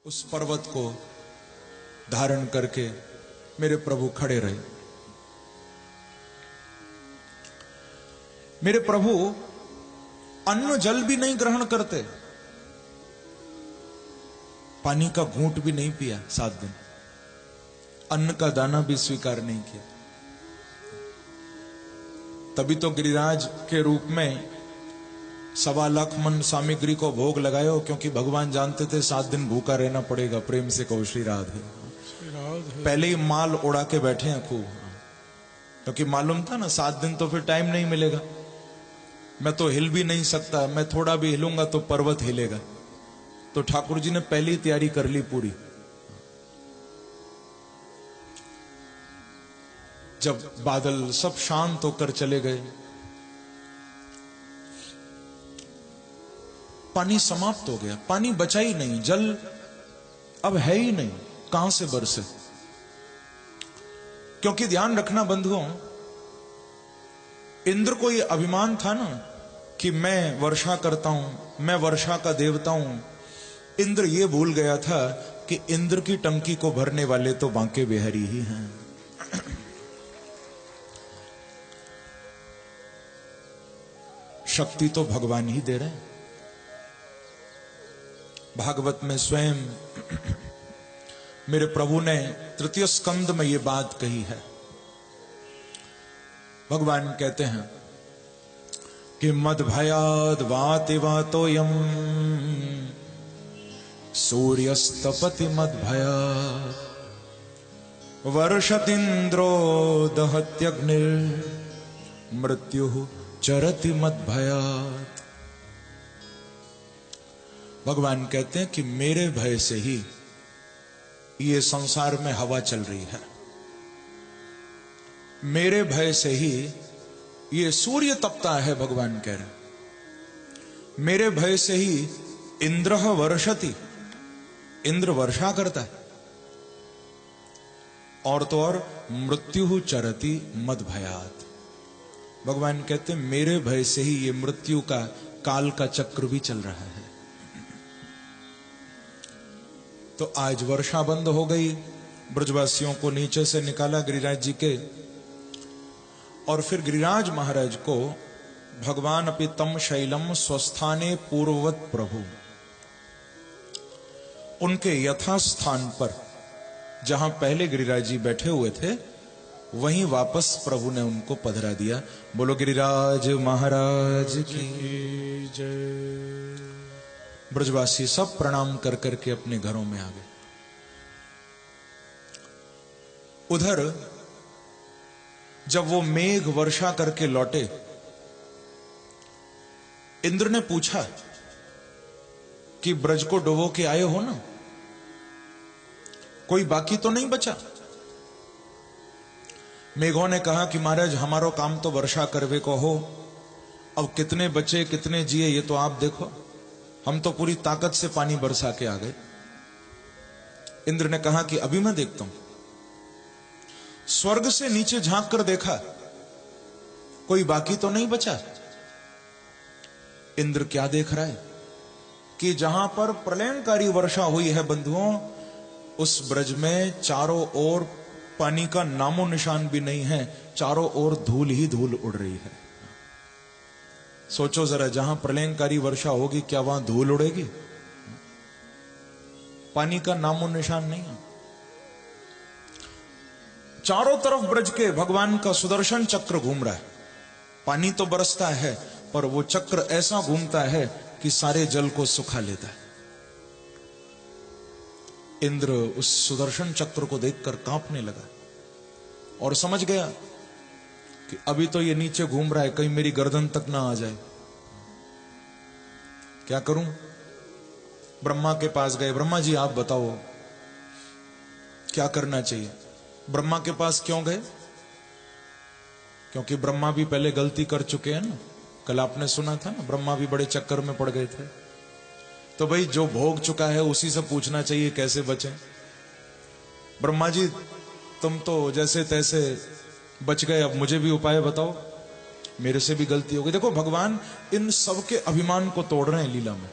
उस पर्वत को धारण करके मेरे प्रभु खड़े रहे। मेरे प्रभु अन्न जल भी नहीं ग्रहण करते, पानी का घूंट भी नहीं पिया 7 दिन, अन्न का दाना भी स्वीकार नहीं किया। तभी तो गिरिराज के रूप में 1.25 लाख मन सामग्री को भोग लगायो, क्योंकि भगवान जानते थे 7 दिन भूखा रहना पड़ेगा। प्रेम से कहो श्री राधे। पहले ही माल उड़ा के बैठे हैं खूब, क्योंकि मालूम था ना 7 दिन तो फिर टाइम नहीं मिलेगा, मैं तो हिल भी नहीं सकता, मैं थोड़ा भी हिलूंगा तो पर्वत हिलेगा। तो ठाकुर जी ने पहली तैयारी कर ली पूरी। जब बादल सब शांत होकर चले गए, पानी समाप्त हो गया, पानी बचा ही नहीं, जल अब है ही नहीं, कहां से बरसे। क्योंकि ध्यान रखना बंधुओं, इंद्र को यह अभिमान था ना कि मैं वर्षा करता हूं, मैं वर्षा का देवता हूं। इंद्र यह भूल गया था कि इंद्र की टंकी को भरने वाले तो बांके बिहारी ही हैं। शक्ति तो भगवान ही दे रहे हैं। भागवत में स्वयं मेरे प्रभु ने 3 स्कंद में यह बात कही है। भगवान कहते हैं कि मद भयाद वाति वातोयम सूर्यस्तपति मद भया वर्षतीन्द्रो दहत्यग्निर मृत्यु चरति मद भयात। भगवान कहते हैं कि मेरे भय से ही ये संसार में हवा चल रही है, मेरे भय से ही ये सूर्य तपता है। भगवान कह रहे मेरे भय से ही इंद्र वर्षति, इंद्र वर्षा करता है, और तो और मृत्यु चरति मद भयात। भगवान कहते हैं मेरे भय से ही ये मृत्यु का काल का चक्र भी चल रहा है। तो आज वर्षा बंद हो गई, ब्रजवासियों को नीचे से निकाला गिरिराज जी के, और फिर गिरिराज महाराज को भगवान अपि तम शैलम स्वस्थाने पूर्ववत प्रभु, उनके यथास्थान पर जहां पहले गिरिराज जी बैठे हुए थे वहीं वापस प्रभु ने उनको पधरा दिया। बोलो गिरिराज महाराज की जय। ब्रजवासी सब प्रणाम कर करके अपने घरों में आ गए। उधर जब वो मेघ वर्षा करके लौटे, इंद्र ने पूछा कि ब्रज को डुबो के आए हो ना, कोई बाकी तो नहीं बचा। मेघों ने कहा कि महाराज हमारो काम तो वर्षा करवे को हो, अब कितने बचे कितने जिए ये तो आप देखो, हम तो पूरी ताकत से पानी बरसा के आ गए। इंद्र ने कहा कि अभी मैं देखता हूं। स्वर्ग से नीचे झांक कर देखा, कोई बाकी तो नहीं बचा। इंद्र क्या देख रहा है कि जहां पर प्रलयंकारी वर्षा हुई है बंधुओं, उस ब्रज में चारों ओर पानी का नामो निशान भी नहीं है, चारों ओर धूल ही धूल उड़ रही है। सोचो जरा, जहां प्रलयंकारी वर्षा होगी क्या वहां धूल उड़ेगी? पानी का नामो निशान नहीं है। चारों तरफ ब्रज के भगवान का सुदर्शन चक्र घूम रहा है। पानी तो बरसता है, पर वो चक्र ऐसा घूमता है कि सारे जल को सुखा लेता है। इंद्र उस सुदर्शन चक्र को देखकर कांपने लगा और समझ गया कि अभी तो ये नीचे घूम रहा है, कहीं मेरी गर्दन तक ना आ जाए। क्या करूं? ब्रह्मा के पास गए। ब्रह्मा जी आप बताओ क्या करना चाहिए। ब्रह्मा के पास क्यों गए? क्योंकि ब्रह्मा भी पहले गलती कर चुके हैं ना। कल आपने सुना था ना, ब्रह्मा भी बड़े चक्कर में पड़ गए थे। तो भाई जो भोग चुका है उसी से पूछना चाहिए कैसे बचें। ब्रह्मा जी तुम तो जैसे तैसे बच गए, अब मुझे भी उपाय बताओ, मेरे से भी गलती हो गई। देखो भगवान इन सबके अभिमान को तोड़ रहे हैं लीला में।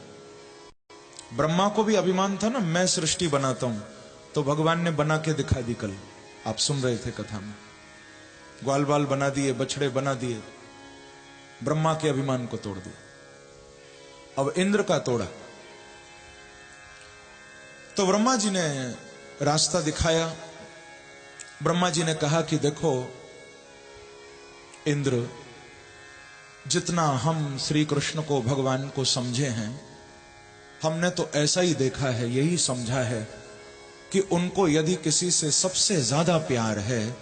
ब्रह्मा को भी अभिमान था ना, मैं सृष्टि बनाता हूं, तो भगवान ने बना के दिखा दी। कल आप सुन रहे थे कथा में, ग्वाल बाल बना दिए, बछड़े बना दिए, ब्रह्मा के अभिमान को तोड़ दिया। अब इंद्र का तोड़ा, तो ब्रह्मा जी ने रास्ता दिखाया। ब्रह्मा जी ने कहा कि देखो इंद्र, जितना हम श्री कृष्ण को, भगवान को समझे हैं, हमने तो ऐसा ही देखा है, यही समझा है कि उनको यदि किसी से सबसे ज्यादा प्यार है,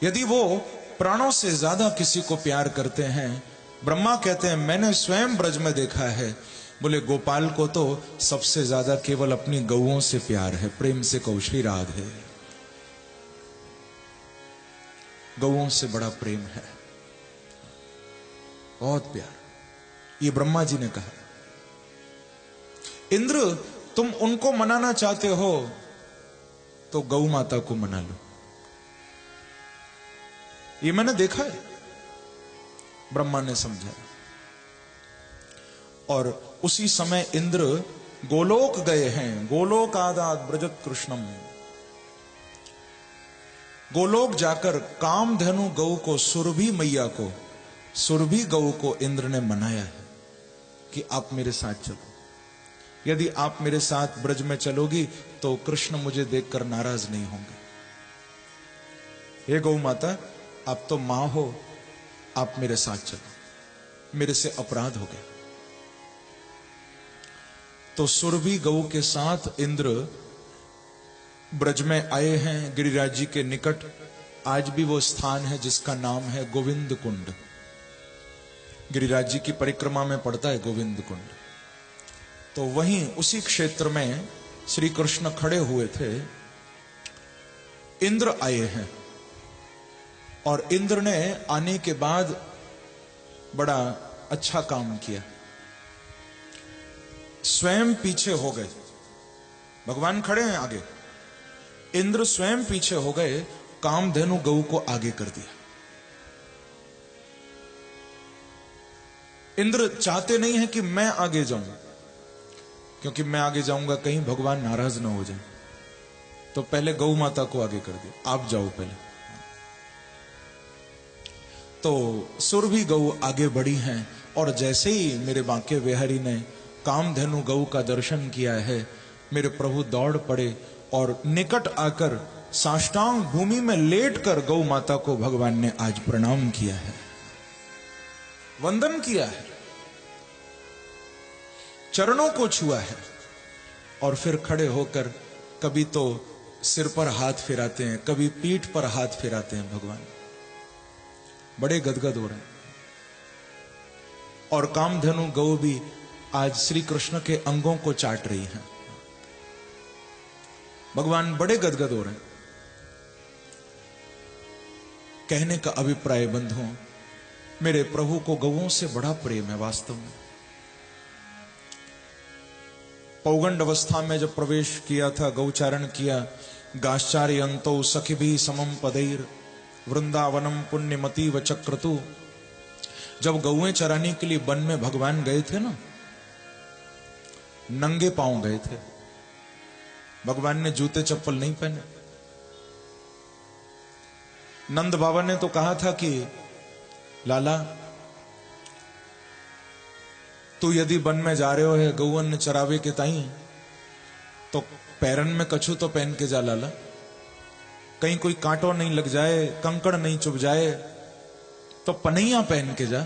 यदि वो प्राणों से ज्यादा किसी को प्यार करते हैं, ब्रह्मा कहते हैं मैंने स्वयं ब्रज में देखा है, बोले गोपाल को तो सबसे ज्यादा केवल अपनी गौओं से प्यार है। प्रेम से कहो श्री राधे। गौओं से बड़ा प्रेम है, बहुत प्यार। ये ब्रह्मा जी ने कहा। इंद्र, तुम उनको मनाना चाहते हो तो गौ माता को मना लो, ये मैंने देखा है। ब्रह्मा ने समझा। और उसी समय इंद्र गोलोक गए हैं। गोलोक आदात ब्रजत कृष्णम। गोलोक जाकर कामधेनु गौ को, सुरभि मैया को, सुरभि गौ को इंद्र ने मनाया है कि आप मेरे साथ चलो। यदि आप मेरे साथ ब्रज में चलोगी तो कृष्ण मुझे देखकर नाराज नहीं होंगे। हे गौ माता, आप तो मां हो, आप मेरे साथ चलो, मेरे से अपराध हो गया। तो सुरभि गौ के साथ इंद्र ब्रज में आए हैं, गिरिराज जी के निकट। आज भी वो स्थान है जिसका नाम है गोविंद कुंड। गिरिराज जी की परिक्रमा में पड़ता है गोविंद कुंड। तो वहीं उसी क्षेत्र में श्री कृष्ण खड़े हुए थे। इंद्र आए हैं और इंद्र ने आने के बाद बड़ा अच्छा काम किया। स्वयं पीछे हो गए, भगवान खड़े हैं आगे, इंद्र स्वयं पीछे हो गए, कामधेनु गौ को आगे कर दिया। इंद्र चाहते नहीं है कि मैं आगे जाऊं, क्योंकि मैं आगे जाऊंगा कहीं भगवान नाराज ना हो जाए, तो पहले गौ माता को आगे कर दिया, आप जाओ पहले। तो सुरभि गौ आगे बढ़ी हैं और जैसे ही मेरे बांके बिहारी ने कामधेनु गौ का दर्शन किया है, मेरे प्रभु दौड़ पड़े और निकट आकर साष्टांग भूमि में लेटकर गौ माता को भगवान ने आज प्रणाम किया है, वंदन किया है, चरणों को छुआ है। और फिर खड़े होकर कभी तो सिर पर हाथ फिराते हैं, कभी पीठ पर हाथ फिराते हैं। भगवान बड़े गदगद हो रहे हैं। और कामधेनु गौ भी आज श्री कृष्ण के अंगों को चाट रही हैं। भगवान बड़े गदगद हो रहे हैं। कहने का अभिप्राय बंधुओं, मेरे प्रभु को गौओं से बड़ा प्रेम है वास्तव में। पौगंड अवस्था में जब प्रवेश किया था, गौचारण किया, गाश्चार्यंतो सखिभी समम पदैर वृंदावनम पुण्यमती व चक्रतु। जब गौएं चराने के लिए वन में भगवान गए थे ना, नंगे पांव गए थे। भगवान ने जूते चप्पल नहीं पहने। नंद बाबा ने तो कहा था कि लाला, तू यदि वन में जा रहे हो है गौवन चरावे के ताई, तो पैरन में कछू तो पहन के जा लाला, कहीं कोई कांटो नहीं लग जाए, कंकड़ नहीं चुभ जाए, तो पनैया पहन के जा।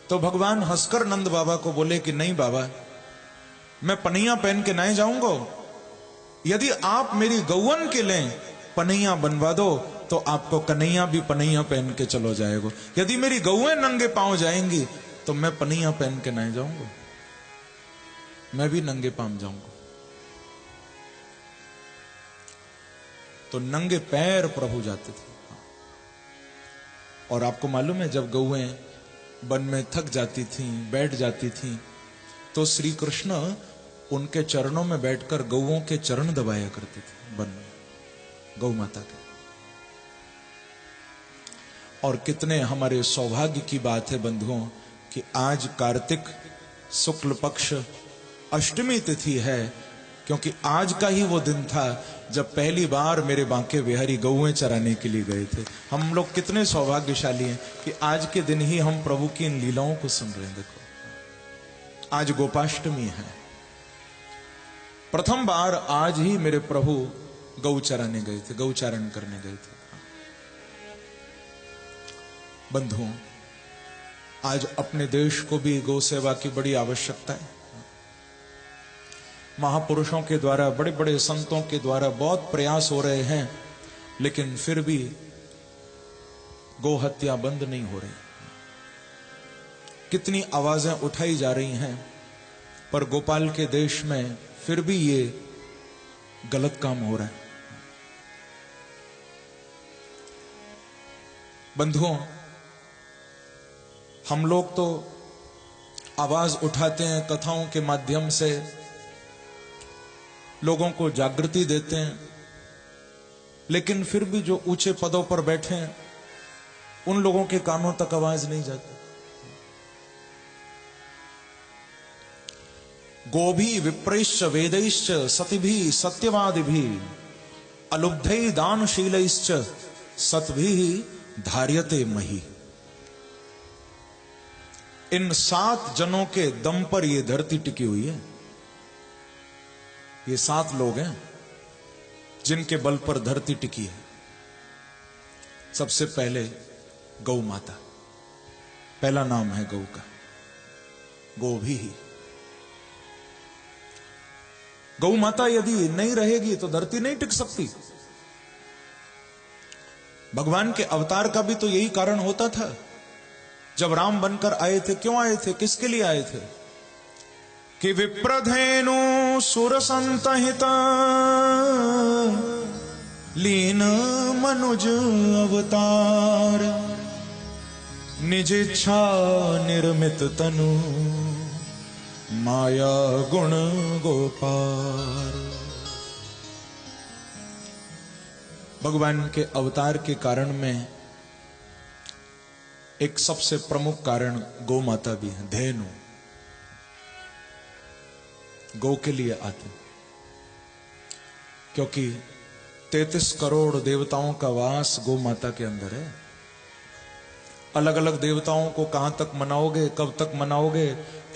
तो भगवान हंसकर नंद बाबा को बोले कि नहीं बाबा, मैं पनैया पहन के नहीं जाऊंगा। यदि आप मेरी गौवन के लिए पनैया बनवा दो तो आपको कन्हैया भी पनैया पहन के चलो जाएगा। यदि मेरी गौएं नंगे पांव जाएंगी तो मैं पनैया पहन के नहीं जाऊंगा, मैं भी नंगे पांव जाऊंगा। तो नंगे पैर प्रभु जाते थे। और आपको मालूम है, जब गौएं वन में थक जाती थीं, बैठ जाती थीं, तो श्री कृष्ण उनके चरणों में बैठकर गौओं के चरण दबाया करते थे वन में, गौ माता के। और कितने हमारे सौभाग्य की बात है बंधुओं कि आज कार्तिक शुक्ल पक्ष अष्टमी तिथि है, क्योंकि आज का ही वो दिन था जब पहली बार मेरे बांके बिहारी गौएं चराने के लिए गए थे। हम लोग कितने सौभाग्यशाली हैं कि आज के दिन ही हम प्रभु की इन लीलाओं को सुन रहे हैं। देखो, आज गोपाष्टमी है। प्रथम बार आज ही मेरे प्रभु गौ चराने गए थे, गौचारण करने गए थे। बंधुओं, आज अपने देश को भी गौ सेवा की बड़ी आवश्यकता है। महापुरुषों के द्वारा, बड़े बड़े संतों के द्वारा बहुत प्रयास हो रहे हैं, लेकिन फिर भी गौ हत्या बंद नहीं हो रही। कितनी आवाजें उठाई जा रही हैं, पर गोपाल के देश में फिर भी ये गलत काम हो रहा है। बंधुओं, हम लोग तो आवाज उठाते हैं, कथाओं के माध्यम से लोगों को जागृति देते हैं, लेकिन फिर भी जो ऊंचे पदों पर बैठे हैं उन लोगों के कानों तक आवाज नहीं जाती। गोभी विप्रैश्च वेदैश्च सतिभि सत्यवादिभि अलुब्धै दानशीलैश्च सत्भिः धार्यते मही। इन 7 जनों के दम पर यह धरती टिकी हुई है। ये 7 लोग हैं जिनके बल पर धरती टिकी है। सबसे पहले गौ माता, पहला नाम है गौ का, गोभी ही। गौ माता यदि नहीं रहेगी तो धरती नहीं टिक सकती। भगवान के अवतार का भी तो यही कारण होता था। जब राम बनकर आए थे, क्यों आए थे, किसके लिए आए थे? कि विप्रधेनु सुर संतहिता लीन मनुज अवतार निज इच्छा निर्मित तनु माया गुण गोपार। भगवान के अवतार के कारण में एक सबसे प्रमुख कारण गौ माता भी है। धेनु गौ के लिए आते, क्योंकि 33 करोड़ देवताओं का वास गौ माता के अंदर है। अलग अलग देवताओं को कहां तक मनाओगे, कब तक मनाओगे?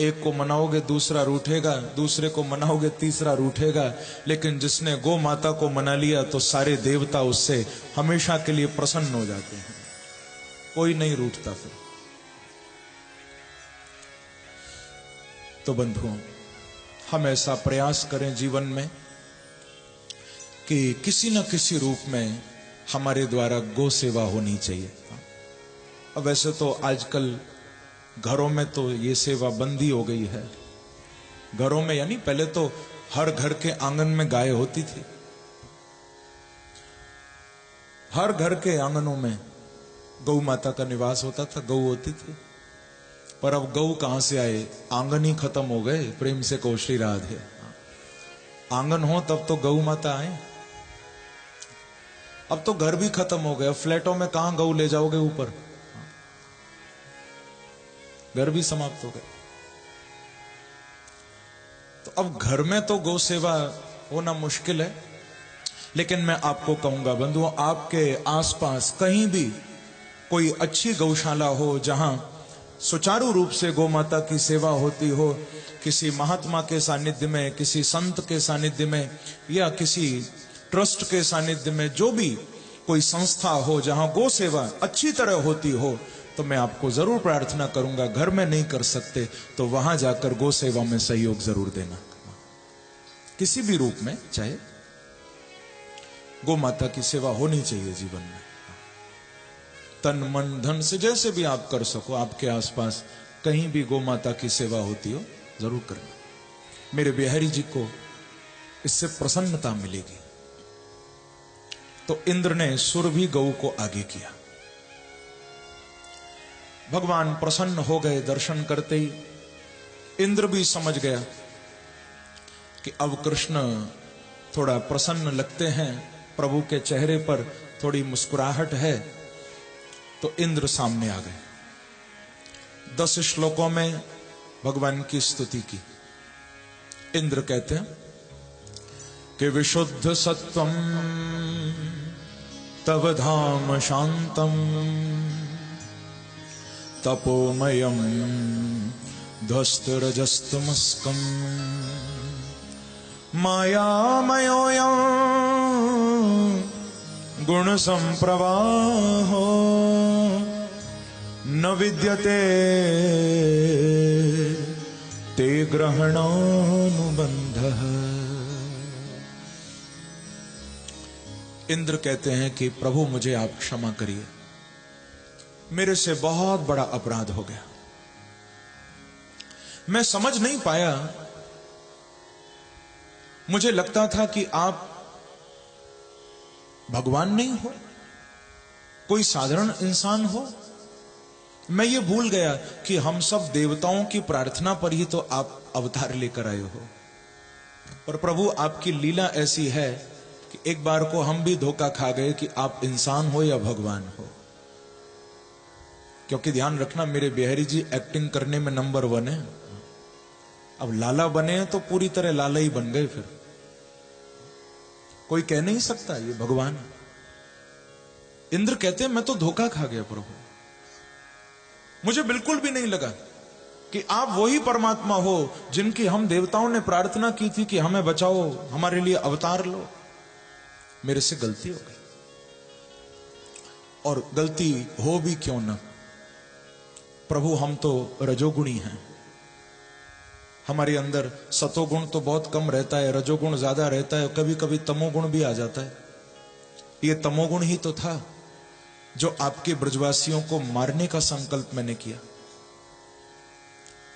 एक को मनाओगे दूसरा रूठेगा, दूसरे को मनाओगे तीसरा रूठेगा, लेकिन जिसने गौ माता को मना लिया तो सारे देवता उससे हमेशा के लिए प्रसन्न हो जाते हैं, कोई नहीं रूठता फिर। तो बंधुओं, हम ऐसा प्रयास करें जीवन में कि किसी न किसी रूप में हमारे द्वारा गौ सेवा होनी चाहिए। अब वैसे तो आजकल घरों में तो ये सेवा बंद ही हो गई है। घरों में यानी पहले तो हर घर के आंगन में गाय होती थी, हर घर के आंगनों में गौ माता का निवास होता था, गौ होती थी। पर अब गौ कहां से आए? आंगन ही खत्म हो गए। प्रेम से कहो श्री राधे। आंगन हो तब तो गौ माता आए। अब तो घर भी खत्म हो गए। फ्लैटों में कहां गौ ले जाओगे ऊपर? घर भी समाप्त हो गए। तो अब घर में तो गौ सेवा होना मुश्किल है। लेकिन मैं आपको कहूंगा बंधुओं, आपके आसपास कहीं भी कोई अच्छी गौशाला हो जहां सुचारू रूप से गौ माता की सेवा होती हो, किसी महात्मा के सानिध्य में, किसी संत के सानिध्य में, या किसी ट्रस्ट के सानिध्य में, जो भी कोई संस्था हो जहां गौ सेवा अच्छी तरह होती हो, तो मैं आपको जरूर प्रार्थना करूंगा, घर में नहीं कर सकते तो वहां जाकर गौ सेवा में सहयोग जरूर देना। किसी भी रूप में, चाहे गौ माता की सेवा होनी चाहिए जीवन में। तन मन धन से जैसे भी आप कर सको, आपके आसपास कहीं भी गौ माता की सेवा होती हो, जरूर करना। मेरे बिहारी जी को इससे प्रसन्नता मिलेगी। तो इंद्र ने सुरभि गौ को आगे किया। भगवान प्रसन्न हो गए दर्शन करते ही। इंद्र भी समझ गया कि अब कृष्ण थोड़ा प्रसन्न लगते हैं, प्रभु के चेहरे पर थोड़ी मुस्कुराहट है। तो इंद्र सामने आ गए। 10 श्लोकों में भगवान की स्तुति की। इंद्र कहते हैं कि विशुद्ध सत्वम तव धाम शांतम तपोमयम ध्वस्तरजस्तमस्कम मायामयोऽयं गुण संप्रवाहो न विद्यते ते ग्रहणानुबंधः। इंद्र कहते हैं कि प्रभु मुझे आप क्षमा करिए, मेरे से बहुत बड़ा अपराध हो गया। मैं समझ नहीं पाया, मुझे लगता था कि आप भगवान नहीं हो, कोई साधारण इंसान हो। मैं ये भूल गया कि हम सब देवताओं की प्रार्थना पर ही तो आप अवतार लेकर आए हो। और प्रभु आपकी लीला ऐसी है कि एक बार को हम भी धोखा खा गए कि आप इंसान हो या भगवान हो। क्योंकि ध्यान रखना, मेरे बिहारी जी एक्टिंग करने में नंबर 1 है। अब लाला बने तो पूरी तरह लाला ही बन गए, फिर कोई कह नहीं सकता ये भगवान। इंद्र कहते हैं मैं तो धोखा खा गया प्रभु, मुझे बिल्कुल भी नहीं लगा कि आप वही परमात्मा हो जिनकी हम देवताओं ने प्रार्थना की थी कि हमें बचाओ, हमारे लिए अवतार लो। मेरे से गलती हो गई, और गलती हो भी क्यों ना प्रभु, हम तो रजोगुणी हैं। हमारे अंदर सतोगुण तो बहुत कम रहता है, रजोगुण ज्यादा रहता है, कभी कभी तमोगुण भी आ जाता है। ये तमोगुण ही तो था जो आपके ब्रजवासियों को मारने का संकल्प मैंने किया,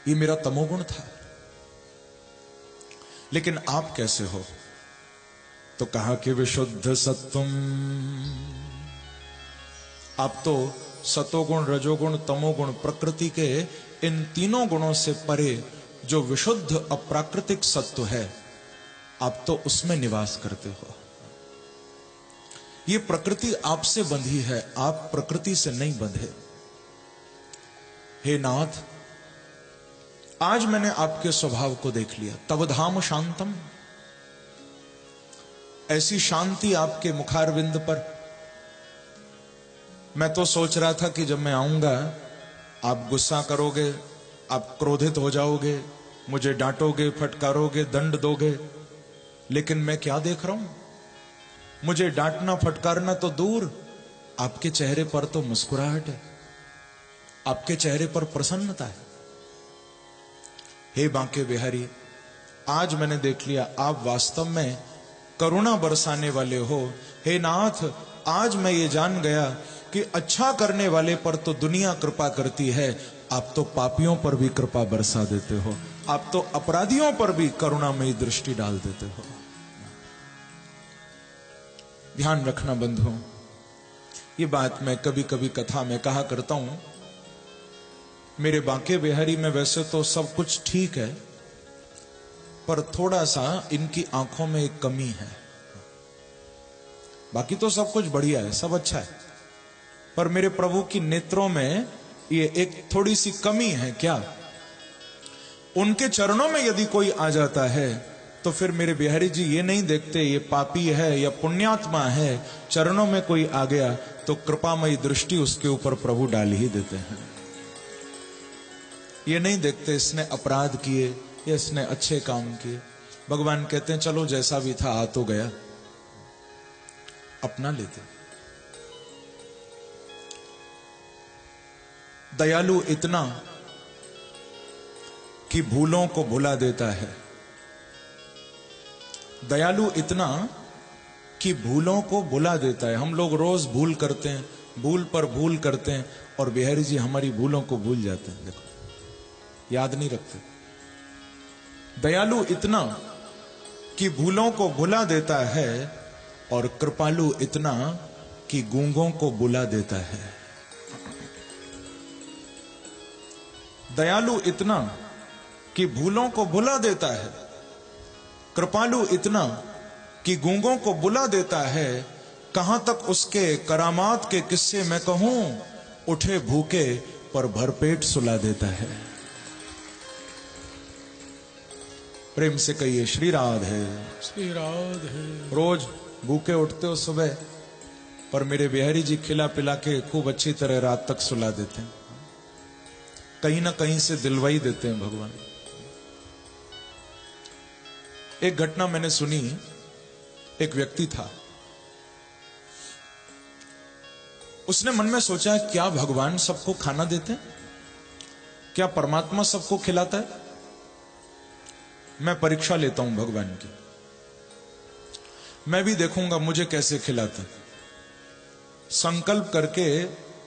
ये मेरा तमोगुण था। लेकिन आप कैसे हो? तो कहा कि विशुद्ध सत्वम। आप तो सतोगुण, रजोगुण, तमोगुण, प्रकृति के इन तीनों गुणों से परे जो विशुद्ध अप्राकृतिक सत्व है, आप तो उसमें निवास करते हो। ये प्रकृति आपसे बंधी है, आप प्रकृति से नहीं बंधे। हे नाथ, आज मैंने आपके स्वभाव को देख लिया। तव धाम शांतम, ऐसी शांति आपके मुखारविंद पर। मैं तो सोच रहा था कि जब मैं आऊंगा आप गुस्सा करोगे, आप क्रोधित हो जाओगे, मुझे डांटोगे, फटकारोगे, दंड दोगे। लेकिन मैं क्या देख रहा हूं? मुझे डांटना फटकारना तो दूर, आपके चेहरे पर तो मुस्कुराहट है, आपके चेहरे पर प्रसन्नता है। हे बांके बिहारी, आज मैंने देख लिया आप वास्तव में करुणा बरसाने वाले हो। हे नाथ, आज मैं ये जान गया कि अच्छा करने वाले पर तो दुनिया कृपा करती है, आप तो पापियों पर भी कृपा बरसा देते हो, आप तो अपराधियों पर भी करुणामयी दृष्टि डाल देते हो। ध्यान रखना बंधुओं, ये बात मैं कभी कभी कथा में कहा करता हूं। मेरे बांके बिहारी में वैसे तो सब कुछ ठीक है, पर थोड़ा सा इनकी आंखों में एक कमी है। बाकी तो सब कुछ बढ़िया है, सब अच्छा है, पर मेरे प्रभु की नेत्रों में ये एक थोड़ी सी कमी है। क्या? उनके चरणों में यदि कोई आ जाता है तो फिर मेरे बिहारी जी ये नहीं देखते ये पापी है या पुण्यात्मा है। चरणों में कोई आ गया तो कृपामयी दृष्टि उसके ऊपर प्रभु डाल ही देते हैं। ये नहीं देखते इसने अपराध किए या इसने अच्छे काम किए। भगवान कहते हैं चलो जैसा भी था आ तो गया, अपना लेते। दयालु इतना कि भूलों को भुला देता है। दयालु इतना कि भूलों को भुला देता है। हम लोग रोज भूल करते हैं, भूल पर भूल करते हैं, और बिहारी जी हमारी भूलों को भूल जाते हैं। देखो, याद नहीं रखते। दयालु इतना कि भूलों को भुला देता है, और कृपालु इतना कि गूंगों को बुला देता है। दयालु इतना कि भूलों को भुला देता है, कृपालु इतना कि गूंगों को बुला देता है। कहां तक उसके करामात के किस्से मैं कहूं, उठे भूखे पर भरपेट सुला देता है। प्रेम से कहिए श्री राधे। श्री राधे। रोज भूखे उठते हो सुबह, पर मेरे बिहारी जी खिला पिला के खूब अच्छी तरह रात तक सुला देते हैं। कहीं ना कहीं से दिलवाई देते हैं भगवान। एक घटना मैंने सुनी। एक व्यक्ति था, उसने मन में सोचा क्या भगवान सबको खाना देते हैं? क्या परमात्मा सबको खिलाता है? मैं परीक्षा लेता हूं भगवान की, मैं भी देखूंगा मुझे कैसे खिलाते। संकल्प करके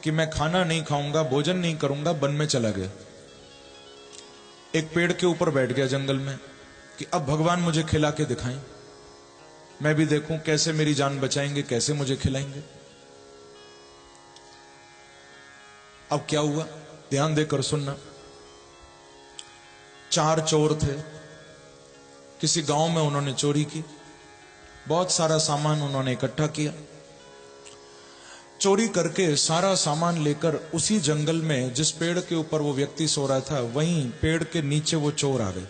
कि मैं खाना नहीं खाऊंगा, भोजन नहीं करूंगा, वन में चला गया। एक पेड़ के ऊपर बैठ गया जंगल में कि अब भगवान मुझे खिला के दिखाएं, मैं भी देखूं कैसे मेरी जान बचाएंगे, कैसे मुझे खिलाएंगे। अब क्या हुआ, ध्यान देकर सुनना। 4 चोर थे, किसी गांव में उन्होंने चोरी की। बहुत सारा सामान उन्होंने इकट्ठा किया। चोरी करके सारा सामान लेकर उसी जंगल में जिस पेड़ के ऊपर वो व्यक्ति सो रहा था, वहीं पेड़ के नीचे वो चोर आ गए।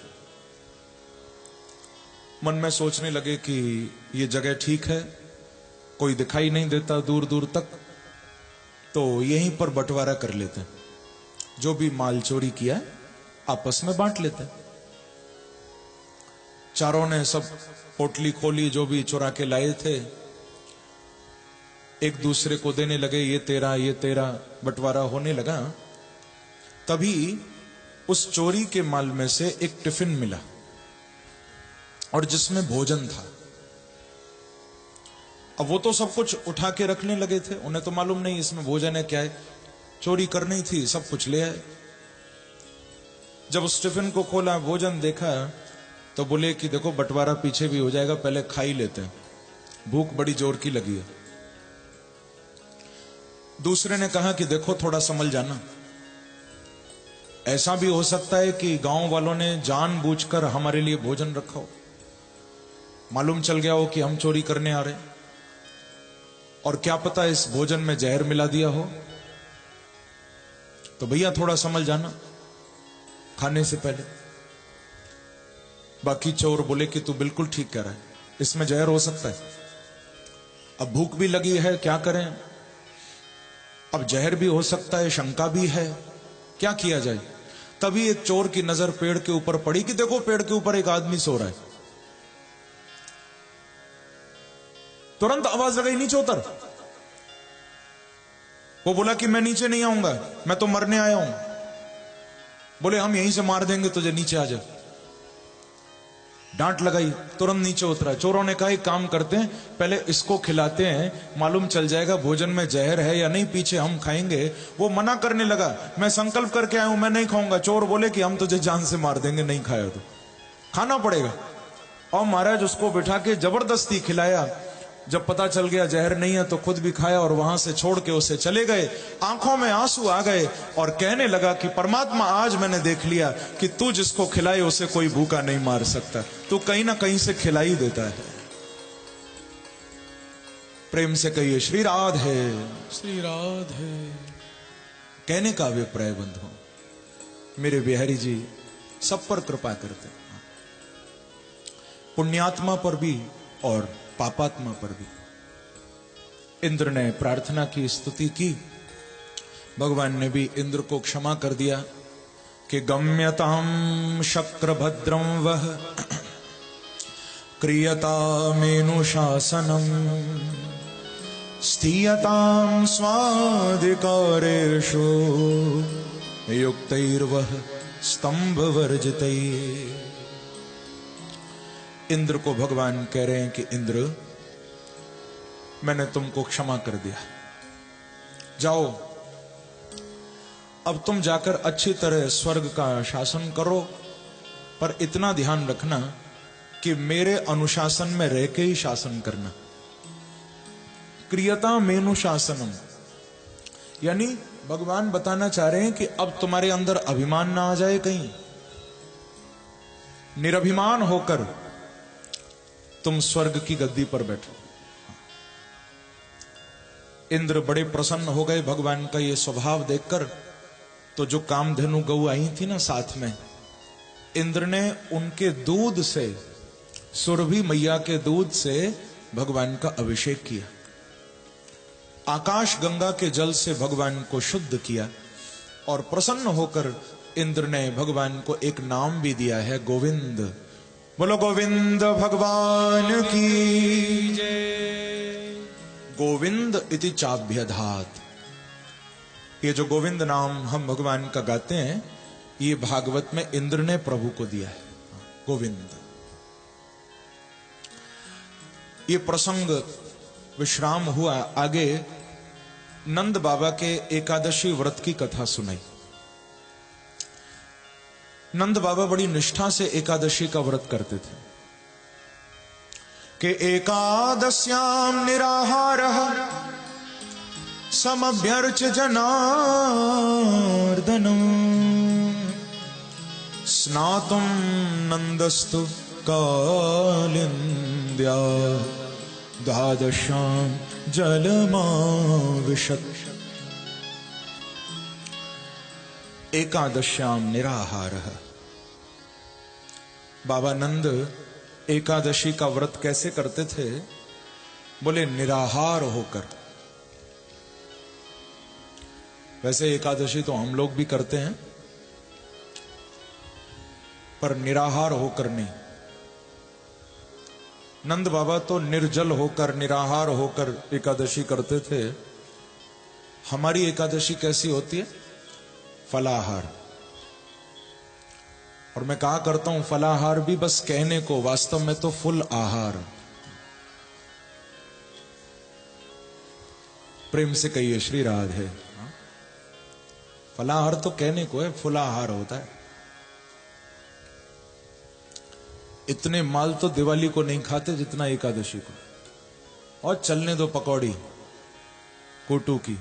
मन में सोचने लगे कि ये जगह ठीक है, कोई दिखाई नहीं देता दूर दूर तक, तो यहीं पर बंटवारा कर लेते हैं। जो भी माल चोरी किया आपस में बांट लेते हैं। चारों ने सब पोटली खोली, जो भी चुरा के लाए थे, एक दूसरे को देने लगे। ये तेरा बंटवारा होने लगा। तभी उस चोरी के माल में से एक टिफिन मिला और जिसमें भोजन था। अब वो तो सब कुछ उठा के रखने लगे थे, उन्हें तो मालूम नहीं इसमें भोजन है क्या है। चोरी करनी थी, सब कुछ ले आए। जब उस टिफिन को खोला, भोजन देखा, तो बोले कि देखो बंटवारा पीछे भी हो जाएगा, पहले खा ही लेते हैं, भूख बड़ी जोर की लगी है। दूसरे ने कहा कि देखो थोड़ा संभल जाना, ऐसा भी हो सकता है कि गांव वालों ने जानबूझकर हमारे लिए भोजन रखा हो, मालूम चल गया हो कि हम चोरी करने आ रहे, और क्या पता इस भोजन में जहर मिला दिया हो। तो भैया थोड़ा संभल जाना खाने से पहले। बाकी चोर बोले कि तू बिल्कुल ठीक कह रहा है, इसमें जहर हो सकता है। अब भूख भी लगी है, क्या करें? अब जहर भी हो सकता है, शंका भी है, क्या किया जाए? तभी एक चोर की नजर पेड़ के ऊपर पड़ी कि देखो पेड़ के ऊपर एक आदमी सो रहा है। तुरंत आवाज लगाई, नीचे उतर। वो बोला कि मैं नीचे नहीं आऊंगा, मैं तो मरने आया हूं। बोले हम यहीं से मार देंगे तुझे, नीचे आ जा। डांट लगाई, तुरंत नीचे उतरा। चोरों ने कहा एक काम करते हैं, पहले इसको खिलाते हैं, मालूम चल जाएगा भोजन में जहर है या नहीं, पीछे हम खाएंगे। वो मना करने लगा, मैं संकल्प करके आया हूं, मैं नहीं खाऊंगा। चोर बोले कि हम तुझे जान से मार देंगे, नहीं खाया तो खाना पड़ेगा। और महाराज उसको बिठा के जबरदस्ती खिलाया। जब पता चल गया जहर नहीं है तो खुद भी खाया और वहां से छोड़ के उसे चले गए। आंखों में आंसू आ गए और कहने लगा कि परमात्मा आज मैंने देख लिया कि तू जिसको खिलाए उसे कोई भूखा नहीं मार सकता, तू कहीं ना कहीं से खिला ही देता है। प्रेम से कहिए श्री राधे। श्री राधे। कहने का अभिप्राय बंधु, मेरे बिहारी जी सब पर कृपा करते हैं, पुण्यात्मा पर भी और पापात्मा पर भी। इंद्र ने प्रार्थना की, स्तुति की, भगवान ने भी इंद्र को क्षमा कर दिया कि गम्यताम शक्र भद्रम वह क्रियतामेनु शासनम स्थीयताम स्वाधिकारेषु युक्तैर्वह स्तंभ वर्जितैः। इंद्र को भगवान कह रहे हैं कि इंद्र मैंने तुमको क्षमा कर दिया, जाओ अब तुम जाकर अच्छी तरह स्वर्ग का शासन करो, पर इतना ध्यान रखना कि मेरे अनुशासन में रह के ही शासन करना। क्रियता मेनु शासनम, यानी भगवान बताना चाह रहे हैं कि अब तुम्हारे अंदर अभिमान ना आ जाए, कहीं निरभिमान होकर तुम स्वर्ग की गद्दी पर बैठो। इंद्र बड़े प्रसन्न हो गए भगवान का ये स्वभाव देखकर। तो जो कामधेनु गऊ आई थी ना साथ में, इंद्र ने उनके दूध से, सुरभि मैया के दूध से भगवान का अभिषेक किया। आकाश गंगा के जल से भगवान को शुद्ध किया और प्रसन्न होकर इंद्र ने भगवान को एक नाम भी दिया है, गोविंद। बोलो गोविंद भगवान की जय। गोविंद इति चाभ्यधात। ये जो गोविंद नाम हम भगवान का गाते हैं, ये भागवत में इंद्र ने प्रभु को दिया है, गोविंद। ये प्रसंग विश्राम हुआ। आगे नंद बाबा के एकादशी व्रत की कथा सुनाई। नंद बाबा बड़ी निष्ठा से एकादशी का व्रत करते थे कि एकादश्याम निराहारः समभ्यर्च जनार्दनम् स्नातुम नंदस्तु कालिंद्या द्वादशां जलमाविशत्। एकादश्यां निराहारः। बाबा नंद एकादशी का व्रत कैसे करते थे? बोले निराहार होकर। वैसे एकादशी तो हम लोग भी करते हैं, पर निराहार होकर नहीं। नंद बाबा तो निर्जल होकर, निराहार होकर एकादशी करते थे। हमारी एकादशी कैसी होती है? फलाहार। और मैं कहा करता हूं फलाहार भी बस कहने को, वास्तव में तो फुल आहार। प्रेम से कहिए श्री राधे। फलाहार तो कहने को है, फुलाहार होता है। इतने माल तो दिवाली को नहीं खाते जितना एकादशी को। और चलने दो पकौड़ी कोटू की।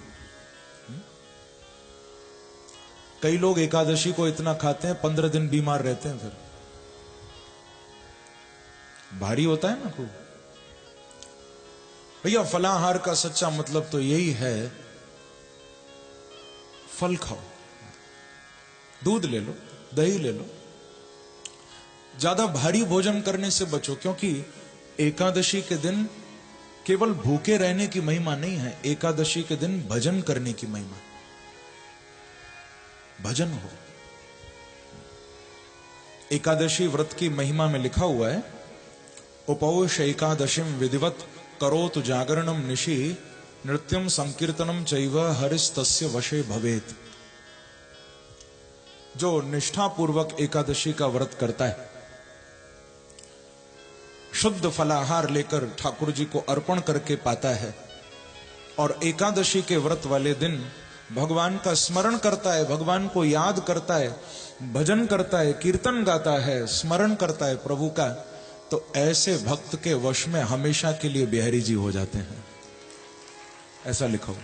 कई लोग एकादशी को इतना खाते हैं 15 दिन बीमार रहते हैं, फिर भारी होता है ना खूब। भैया फलाहार का सच्चा मतलब तो यही है, फल खाओ, दूध ले लो, दही ले लो। ज्यादा भारी भोजन करने से बचो, क्योंकि एकादशी के दिन केवल भूखे रहने की महिमा नहीं है, एकादशी के दिन भजन करने की महिमा। भजन हो। एकादशी व्रत की महिमा में लिखा हुआ है, उपौष एकादशीम विधिवत करोतु जागरणम निशि नृत्यम संकीर्तनम चैव हरिस्तस्य वशे भवेत। जो निष्ठा पूर्वक एकादशी का व्रत करता है, शुद्ध फलाहार लेकर ठाकुर जी को अर्पण करके पाता है, और एकादशी के व्रत वाले दिन भगवान का स्मरण करता है, भगवान को याद करता है, भजन करता है, कीर्तन गाता है, स्मरण करता है प्रभु का, तो ऐसे भक्त के वश में हमेशा के लिए बिहारी जी हो जाते हैं। ऐसा लिखा हुआ,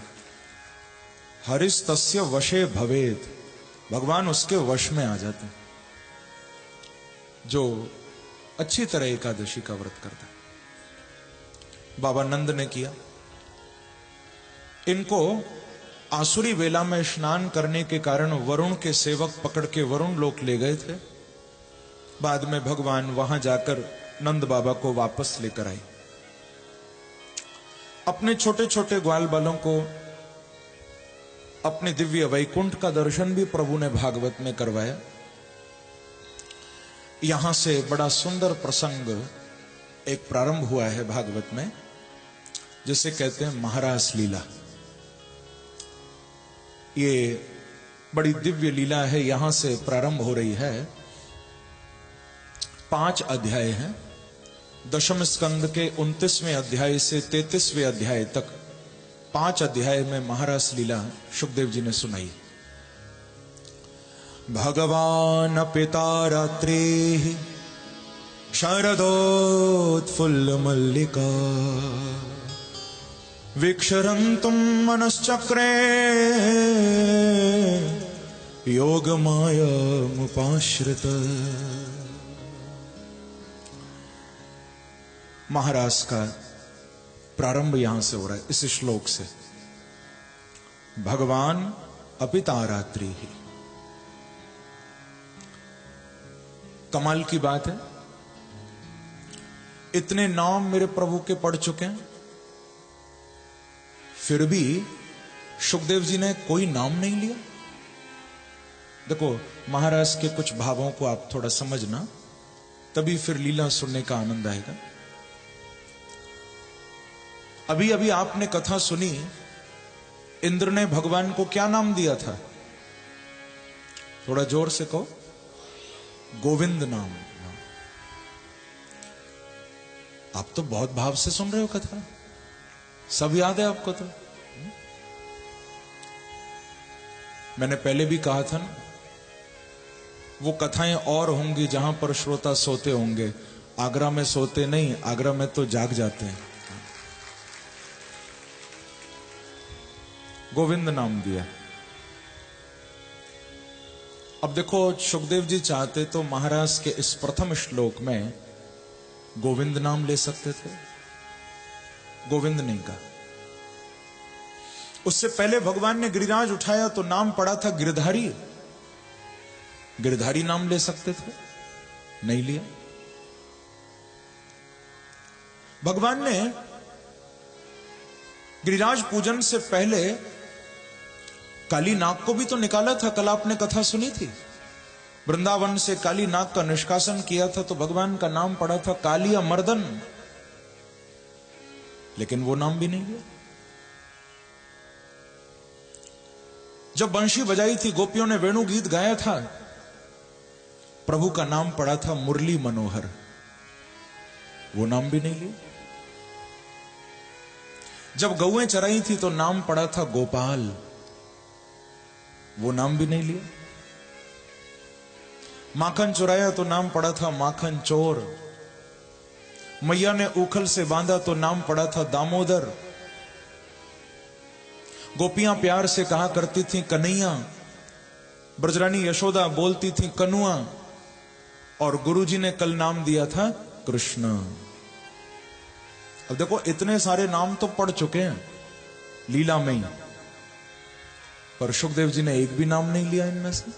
हरिस्तस्य वशे भवेत। भगवान उसके वश में आ जाते हैं जो अच्छी तरह एकादशी का व्रत करता है। बाबा नंद ने किया। इनको आसुरी वेला में स्नान करने के कारण वरुण के सेवक पकड़ के वरुण लोक ले गए थे। बाद में भगवान वहां जाकर नंद बाबा को वापस लेकर आए। अपने छोटे छोटे ग्वाल बालों को अपने दिव्य वैकुंठ का दर्शन भी प्रभु ने भागवत में करवाया। यहां से बड़ा सुंदर प्रसंग एक प्रारंभ हुआ है भागवत में, जिसे कहते हैं महारास लीला। ये बड़ी दिव्य लीला है, यहां से प्रारंभ हो रही है। 5 अध्याय हैं। दशम स्कंद के 29वें अध्याय से 33वें अध्याय तक 5 अध्याय में महारास लीला सुखदेव जी ने सुनाई। भगवान पिता रात्रि शरदोत्फुल्ल मल्लिका वीक्षरन्तुम मनश्चक्रे योगमायामुपाश्रित। महारास का प्रारंभ यहां से हो रहा है, इस श्लोक से। भगवान अपिता रात्रि ही। कमाल की बात है, इतने नाम मेरे प्रभु के पढ़ चुके हैं, फिर भी सुखदेव जी ने कोई नाम नहीं लिया। देखो महाराज के कुछ भावों को आप थोड़ा समझना, तभी फिर लीला सुनने का आनंद आएगा। अभी अभी आपने कथा सुनी, इंद्र ने भगवान को क्या नाम दिया था? थोड़ा जोर से कहो, गोविंद नाम। आप तो बहुत भाव से सुन रहे हो कथा, सब याद है आपको तो। मैंने पहले भी कहा था ना, वो कथाएं और होंगी जहां पर श्रोता सोते होंगे। आगरा में सोते नहीं, आगरा में तो जाग जाते हैं। गोविंद नाम दिया। अब देखो सुखदेव जी चाहते तो महाराज के इस प्रथम श्लोक में गोविंद नाम ले सकते थे, गोविंद नहीं कहा। उससे पहले भगवान ने गिरिराज उठाया तो नाम पड़ा था गिरधारी, गिरधारी नाम ले सकते थे, नहीं लिया। भगवान ने गिरिराज पूजन से पहले काली नाग को भी तो निकाला था। कल आपने कथा सुनी थी, वृंदावन से काली नाग का निष्कासन किया था तो भगवान का नाम पड़ा था कालिया मर्दन, लेकिन वो नाम भी नहीं लिया। जब बंशी बजाई थी, गोपियों ने वेणु गीत गाया था, प्रभु का नाम पड़ा था मुरली मनोहर, वो नाम भी नहीं लिया। जब गौएं चराई थी तो नाम पड़ा था गोपाल, वो नाम भी नहीं लिया। माखन चुराया तो नाम पड़ा था माखन चोर। मैया ने उखल से बांधा तो नाम पड़ा था दामोदर। गोपियां प्यार से कहा करती थी कन्हैया, ब्रजरानी यशोदा बोलती थी कनुआ, और गुरुजी ने कल नाम दिया था कृष्ण। अब देखो इतने सारे नाम तो पढ़ चुके हैं लीला में ही, पर सुखदेव जी ने एक भी नाम नहीं लिया इनमें से।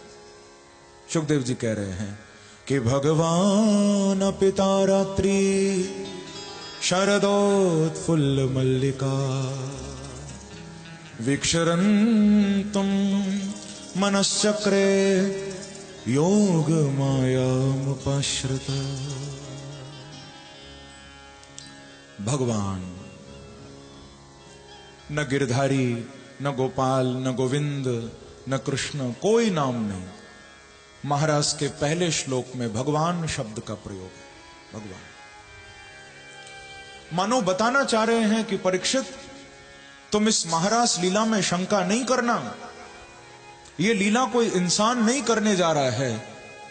सुखदेव जी कह रहे हैं कि भगवान पिता रात्रि शरदोत्फुल्ल मल्लिका वीक्षरन्तुम मनश्चक्रे योग मायामुपाश्रित। भगवान, न गिरधारी, न गोपाल, न गोविंद, न कृष्ण, कोई नाम नहीं। महाराज के पहले श्लोक में भगवान शब्द का प्रयोग है। भगवान मानो बताना चाह रहे हैं कि परीक्षित, तुम इस महाराज लीला में शंका नहीं करना, ये लीला कोई इंसान नहीं करने जा रहा है।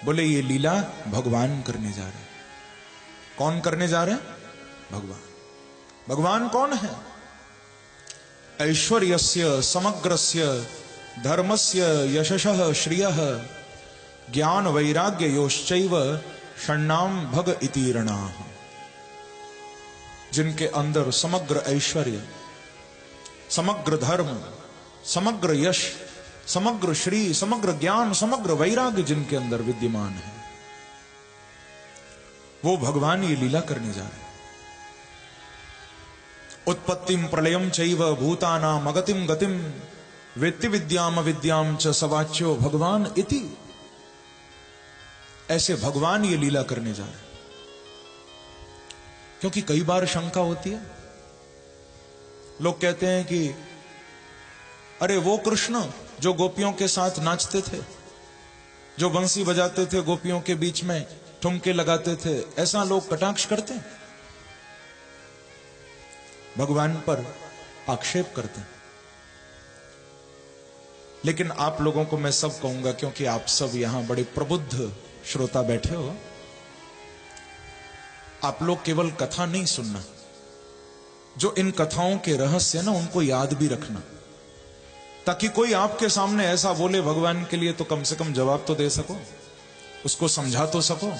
बोले ये लीला भगवान करने जा रहे हैं। कौन करने जा रहे हैं? भगवान। भगवान कौन है? ऐश्वर्यस्य समग्रस्य धर्मस्य यशसः श्रियः ज्ञान वैराग्य योश्चैव षण्णाम भग इति ऋणाः। जिनके अंदर समग्र ऐश्वर्य, समग्र धर्म, समग्र यश, समग्र श्री, समग्र ज्ञान, समग्र वैराग्य जिनके अंदर विद्यमान है, वो भगवान ये लीला करने जा रहे हैं। उत्पत्तिम प्रलयम चैव भूतानाम अगतिम गतिम वेत्ति विद्याम अविद्याम च सवाच्यो भगवान इति। ऐसे भगवान ये लीला करने जा रहे हैं। क्योंकि कई बार शंका होती है, लोग कहते हैं कि अरे वो कृष्ण जो गोपियों के साथ नाचते थे, जो बंसी बजाते थे, गोपियों के बीच में ठुमके लगाते थे, ऐसा लोग कटाक्ष करते हैं, भगवान पर आक्षेप करते हैं। लेकिन आप लोगों को मैं सब कहूंगा, क्योंकि आप सब यहां बड़े प्रबुद्ध श्रोता बैठे हो, आप लोग केवल कथा नहीं सुनना, जो इन कथाओं के रहस्य है ना, उनको याद भी रखना, ताकि कोई आपके सामने ऐसा बोले भगवान के लिए तो कम से कम जवाब तो दे सको, उसको समझा तो सको।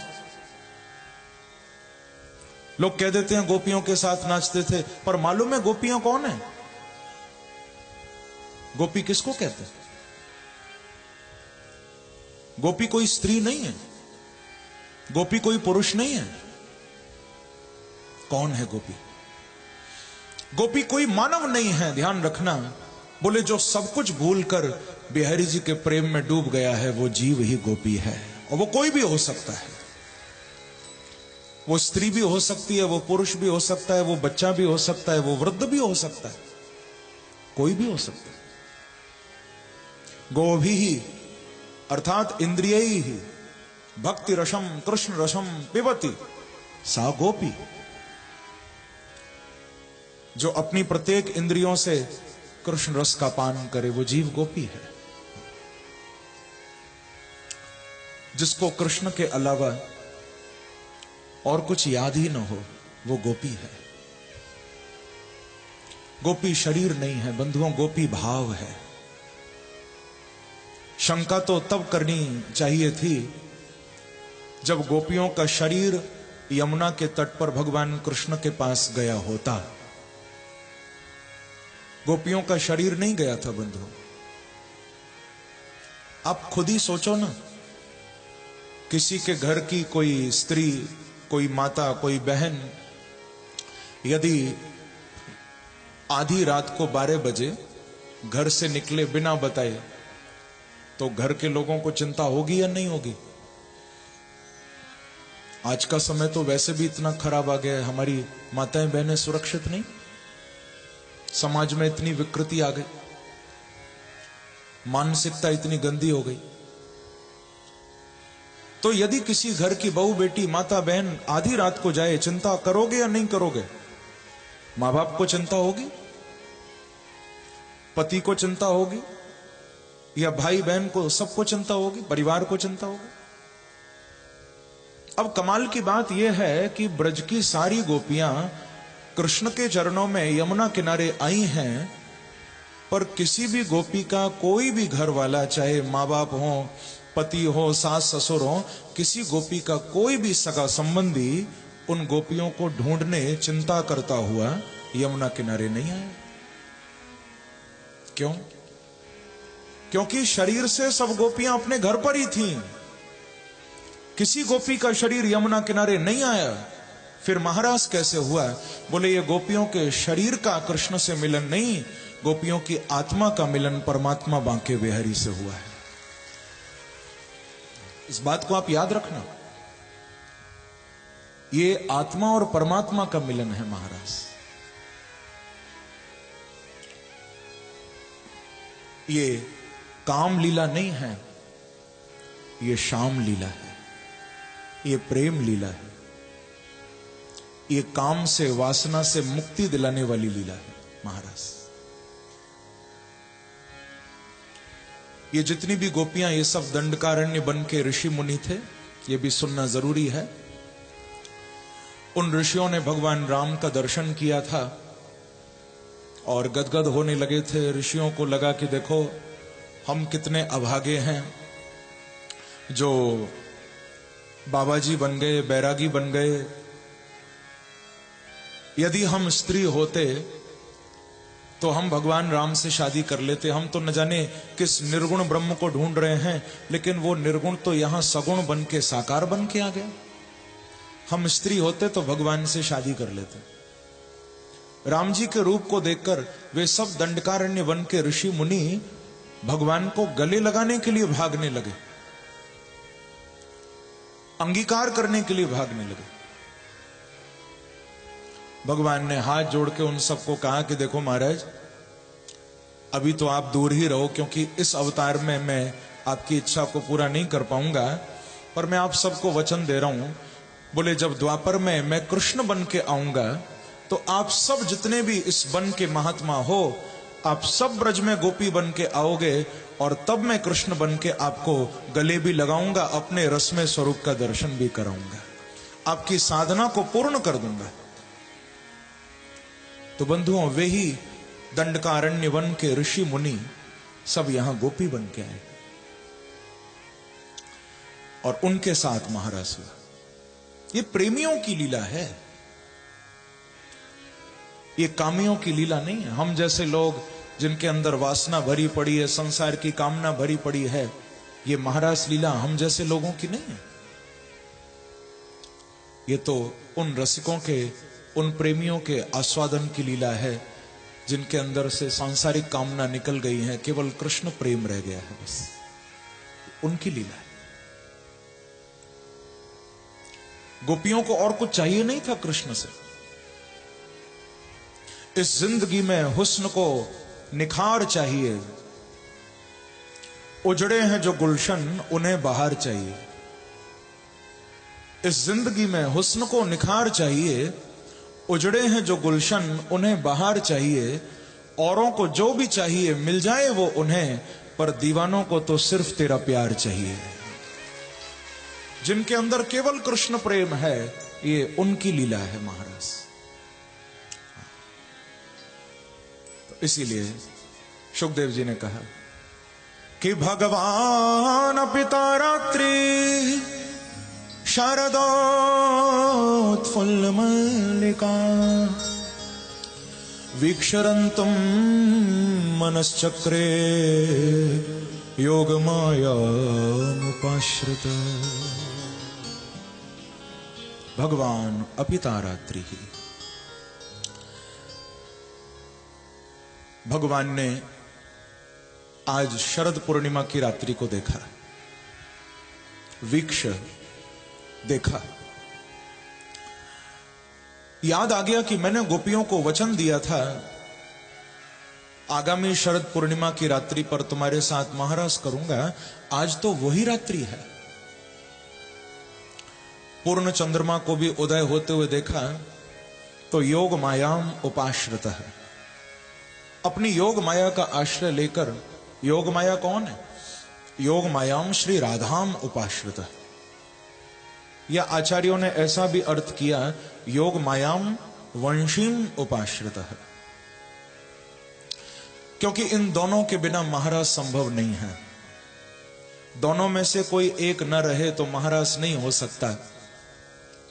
लोग कह देते हैं गोपियों के साथ नाचते थे, पर मालूम है गोपियां कौन है? गोपी किसको कहते हैं? गोपी कोई स्त्री नहीं है। गोपी कोई पुरुष नहीं है। कौन है गोपी? गोपी कोई मानव नहीं है, ध्यान रखना। बोले जो सब कुछ भूलकर बिहारी जी के प्रेम में डूब गया है वो जीव ही गोपी है। और वो कोई भी हो सकता है, वो स्त्री भी हो सकती है, वो पुरुष भी हो सकता है, वो बच्चा भी हो सकता है, वो वृद्ध भी हो सकता है, कोई भी हो सकता है। गोभी ही अर्थात इंद्रिय ही भक्ति रसम कृष्ण रसम पिबती सा गोपी। जो अपनी प्रत्येक इंद्रियों से कृष्ण रस का पान करे वो जीव गोपी है। जिसको कृष्ण के अलावा और कुछ याद ही न हो वो गोपी है। गोपी शरीर नहीं है बंधुओं, गोपी भाव है। शंका तो तब करनी चाहिए थी जब गोपियों का शरीर यमुना के तट पर भगवान कृष्ण के पास गया होता। गोपियों का शरीर नहीं गया था बंधुओं। आप खुद ही सोचो ना, किसी के घर की कोई स्त्री, कोई माता, कोई बहन यदि आधी रात को 12 बजे घर से निकले बिना बताए तो घर के लोगों को चिंता होगी या नहीं होगी? आज का समय तो वैसे भी इतना खराब आ गया है, हमारी माताएं बहनें सुरक्षित नहीं, समाज में इतनी विकृति आ गई, मानसिकता इतनी गंदी हो गई। तो यदि किसी घर की बहू बेटी माता बहन आधी रात को जाए, चिंता करोगे या नहीं करोगे? मां बाप को चिंता होगी, पति को चिंता होगी, या भाई बहन को, सबको चिंता होगी, परिवार को चिंता होगी। अब कमाल की बात यह है कि ब्रज की सारी गोपियां कृष्ण के चरणों में यमुना किनारे आई हैं, पर किसी भी गोपी का कोई भी घर वाला, चाहे मां बाप हो, पति हो, सास ससुर हो, किसी गोपी का कोई भी सगा संबंधी उन गोपियों को ढूंढने चिंता करता हुआ यमुना किनारे नहीं आया। क्यों? क्योंकि शरीर से सब गोपियां अपने घर पर ही थीं। किसी गोपी का शरीर यमुना किनारे नहीं आया। फिर महाराज कैसे हुआ? बोले ये गोपियों के शरीर का कृष्ण से मिलन नहीं, गोपियों की आत्मा का मिलन परमात्मा बांके बिहारी से हुआ है। इस बात को आप याद रखना, ये आत्मा और परमात्मा का मिलन है महाराज। ये काम लीला नहीं है, ये शाम लीला है, ये प्रेम लीला है, ये काम से, वासना से मुक्ति दिलाने वाली लीला है महाराज। ये जितनी भी गोपियां, ये सब दंडकारण्य बन के ऋषि मुनि थे, ये भी सुनना जरूरी है। उन ऋषियों ने भगवान राम का दर्शन किया था और गदगद होने लगे थे। ऋषियों को लगा कि देखो हम कितने अभागे हैं, जो बाबा जी बन गए, बैरागी बन गए। यदि हम स्त्री होते तो हम भगवान राम से शादी कर लेते। हम तो न जाने किस निर्गुण ब्रह्म को ढूंढ रहे हैं, लेकिन वो निर्गुण तो यहां सगुण बन के, साकार बन के आ गया। हम स्त्री होते तो भगवान से शादी कर लेते। राम जी के रूप को देखकर वे सब दंडकारण्य वन के ऋषि मुनि भगवान को गले लगाने के लिए भागने लगे, अंगीकार करने के लिए भागने लगे। भगवान ने हाथ जोड़ के उन सबको कहा कि देखो महाराज, अभी तो आप दूर ही रहो, क्योंकि इस अवतार में मैं आपकी इच्छा को पूरा नहीं कर पाऊंगा, पर मैं आप सबको वचन दे रहा हूं। बोले जब द्वापर में मैं कृष्ण बन के आऊंगा तो आप सब जितने भी इस वन के महात्मा हो, आप सब ब्रज में गोपी बन के आओगे, और तब मैं कृष्ण बन के आपको गले भी लगाऊंगा, अपने रसमय स्वरूप का दर्शन भी कराऊंगा, आपकी साधना को पूर्ण कर दूंगा। तो बंधुओं, वे ही दंडकारण्य वन के ऋषि मुनि सब यहां गोपी बन के आए और उनके साथ महाराज हुआ। ये प्रेमियों की लीला है, ये कामियों की लीला नहीं है। हम जैसे लोग जिनके अंदर वासना भरी पड़ी है, संसार की कामना भरी पड़ी है, ये महाराज लीला हम जैसे लोगों की नहीं है। ये तो उन रसिकों के, उन प्रेमियों के आस्वादन की लीला है जिनके अंदर से सांसारिक कामना निकल गई है, केवल कृष्ण प्रेम रह गया है, बस उनकी लीला है। गोपियों को और कुछ चाहिए नहीं था कृष्ण से। इस जिंदगी में हुस्न को निखार चाहिए, उजड़े हैं जो गुलशन उन्हें बहार चाहिए। इस जिंदगी में हुस्न को निखार चाहिए, उजड़े हैं जो गुलशन उन्हें बहार चाहिए। औरों को जो भी चाहिए मिल जाए वो उन्हें, पर दीवानों को तो सिर्फ तेरा प्यार चाहिए। जिनके अंदर केवल कृष्ण प्रेम है, ये उनकी लीला है महाराज। तो इसीलिए सुखदेव जी ने कहा कि भगवान पिता रात्रि शारदोत्फुल्ल मल्लिका वीक्षरन्तुम मनश्चक्रे योग मायामुपाश्रित। भगवान अपिता रात्रि ही, भगवान ने आज शरद पूर्णिमा की रात्रि को देखा, वीक्ष देखा। याद आ गया कि मैंने गोपियों को वचन दिया था आगामी शरद पूर्णिमा की रात्रि पर तुम्हारे साथ महारास करूंगा। आज तो वही रात्रि है। पूर्ण चंद्रमा को भी उदय होते हुए देखा तो योग मायाम उपाश्रित है। अपनी योग माया का आश्रय लेकर, योग माया कौन है? योग मायाम श्री राधाम उपाश्रित है। या आचार्यों ने ऐसा भी अर्थ किया, योग मायाम वंशीम उपाश्रित है, क्योंकि इन दोनों के बिना महाराज संभव नहीं है। दोनों में से कोई एक न रहे तो महाराज नहीं हो सकता।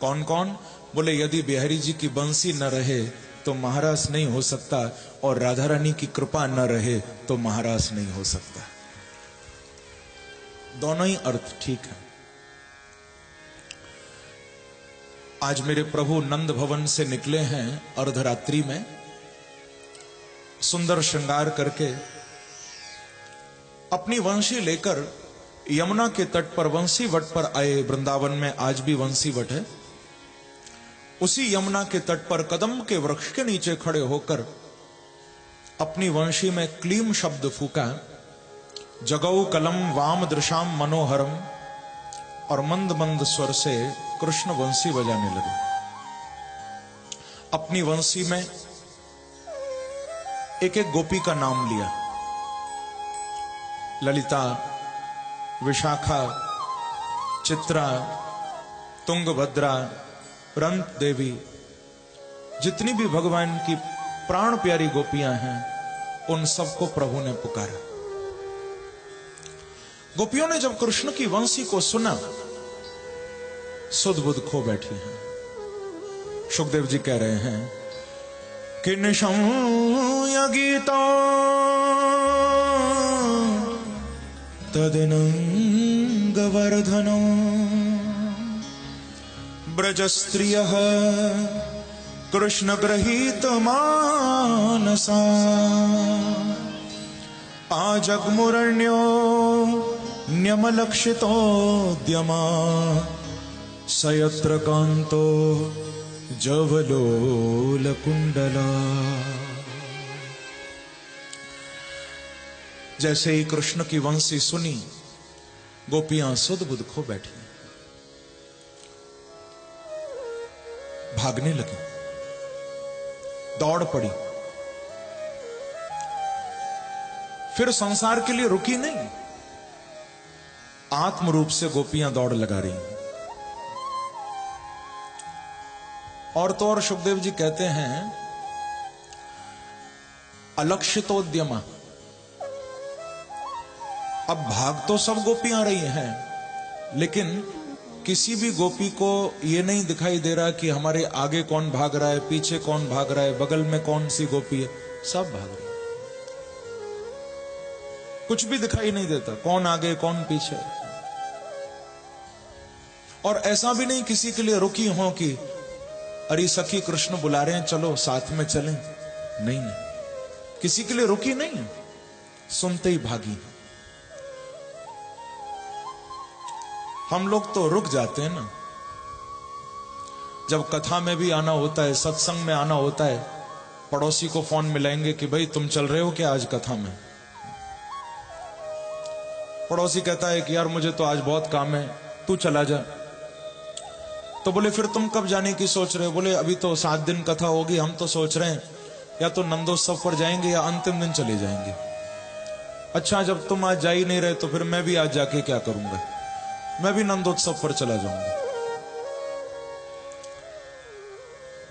कौन कौन? बोले यदि बिहारी जी की बंसी न रहे तो महाराज नहीं हो सकता, और राधा रानी की कृपा न रहे तो महाराज नहीं हो सकता। दोनों ही अर्थ ठीक है। आज मेरे प्रभु नंद भवन से निकले हैं अर्धरात्रि में, सुंदर श्रृंगार करके अपनी वंशी लेकर यमुना के तट पर वंशी वट पर आए। वृंदावन में आज भी वंशी वट है। उसी यमुना के तट पर कदम के वृक्ष के नीचे खड़े होकर अपनी वंशी में क्लीम शब्द फूका। जगौ कलम वाम दृशाम मनोहरम, और मंद मंद स्वर से कृष्ण वंशी बजाने लगे। अपनी वंशी में एक एक गोपी का नाम लिया। ललिता, विशाखा, चित्रा, तुंगभद्रा, रंत देवी, जितनी भी भगवान की प्राण प्यारी गोपियां हैं, उन सबको प्रभु ने पुकारा। गोपियों ने जब कृष्ण की वंशी को सुना, सुध बुध खो बैठी हैं। सुखदेव जी कह रहे हैं कि निशम्य गीता तदिनंग वर्धनो ब्रज स्त्रियः कृष्ण गृहीत मानसा आजग्मुरण्यो न्यमलक्षितोद्यमा सयत्र कांतो जवलोल कुंडला। जैसे ही कृष्ण की वंशी सुनी, गोपियां सुध बुध खो बैठी, भागने लगी, दौड़ पड़ी। फिर संसार के लिए रुकी नहीं, आत्म रूप से गोपियां दौड़ लगा रही हैं। और तो और सुखदेव जी कहते हैं अलक्षितोद्यमा। अब भाग तो सब गोपियां रही हैं, लेकिन किसी भी गोपी को यह नहीं दिखाई दे रहा कि हमारे आगे कौन भाग रहा है, पीछे कौन भाग रहा है, बगल में कौन सी गोपी है। सब भाग रही है, कुछ भी दिखाई नहीं देता, कौन आगे कौन पीछे। और ऐसा भी नहीं किसी के लिए रुकी हो कि अरे सखी कृष्ण बुला रहे हैं चलो साथ में चलें, नहीं नहीं, किसी के लिए रुकी नहीं है, सुनते ही भागी। हम लोग तो रुक जाते हैं ना, जब कथा में भी आना होता है, सत्संग में आना होता है, पड़ोसी को फोन मिलाएंगे कि भाई तुम चल रहे हो क्या आज कथा में? पड़ोसी कहता है कि यार मुझे तो आज बहुत काम है, तू चला जा। तो बोले फिर तुम कब जाने की सोच रहे हो? बोले अभी तो 7 दिन कथा होगी, हम तो सोच रहे हैं या तो नंदोत्सव पर जाएंगे या अंतिम दिन चले जाएंगे। अच्छा जब तुम आज जा ही नहीं रहे तो फिर मैं भी आज जाके क्या करूंगा, मैं भी नंदोत्सव पर चला जाऊंगा।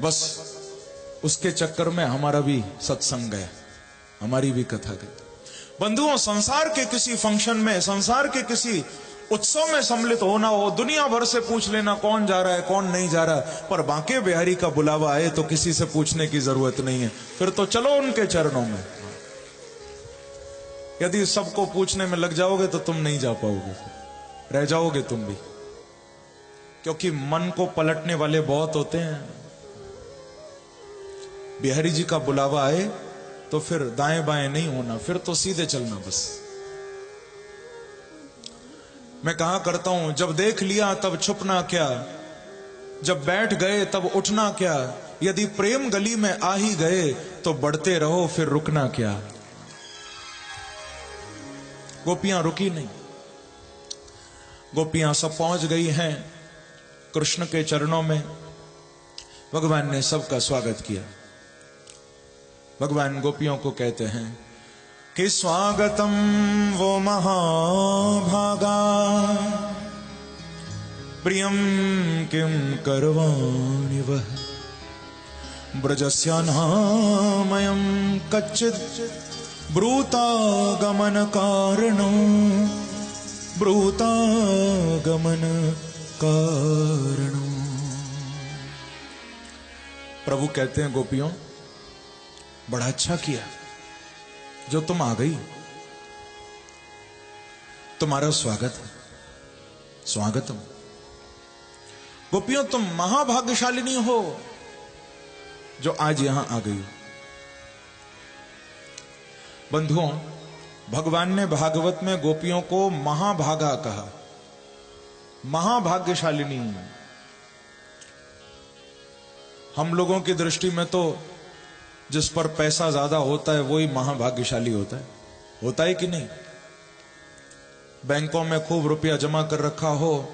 बस उसके चक्कर में हमारा भी सत्संग गया, हमारी भी कथा गई। बंधुओं, संसार के किसी फंक्शन में, संसार के किसी उत्सव में सम्मिलित होना हो, दुनिया भर से पूछ लेना कौन जा रहा है कौन नहीं जा रहा, पर बांके बिहारी का बुलावा आए तो किसी से पूछने की जरूरत नहीं है, फिर तो चलो उनके चरणों में। यदि सबको पूछने में लग जाओगे तो तुम नहीं जा पाओगे, रह जाओगे तुम भी, क्योंकि मन को पलटने वाले बहुत होते हैं। बिहारी जी का बुलावा आए तो फिर दाएं बाएं नहीं होना, फिर तो सीधे चलना बस। मैं कहा करता हूं, जब देख लिया तब छुपना क्या, जब बैठ गए तब उठना क्या, यदि प्रेम गली में आ ही गए तो बढ़ते रहो फिर रुकना क्या। गोपियां रुकी नहीं, गोपियां सब पहुंच गई हैं कृष्ण के चरणों में। भगवान ने सबका स्वागत किया। भगवान गोपियों को कहते हैं कि स्वागतम वो महाभागा प्रियम किम करवाणि वह ब्रजस्यानामयं कच्चित् ब्रूतागमन कारणो ब्रूतागमन कारणो। प्रभु कहते हैं गोपियों बड़ा अच्छा किया जो तुम आ गई, तुम्हारा स्वागत है, स्वागतम। गोपियों तुम महाभाग्यशालिनी हो जो आज यहां आ गई। बंधुओं, भगवान ने भागवत में गोपियों को महाभागा कहा, महाभाग्यशालिनी। हम लोगों की दृष्टि में तो जिस पर पैसा ज्यादा होता है वही महाभाग्यशाली होता है कि नहीं? बैंकों में खूब रुपया जमा कर रखा हो,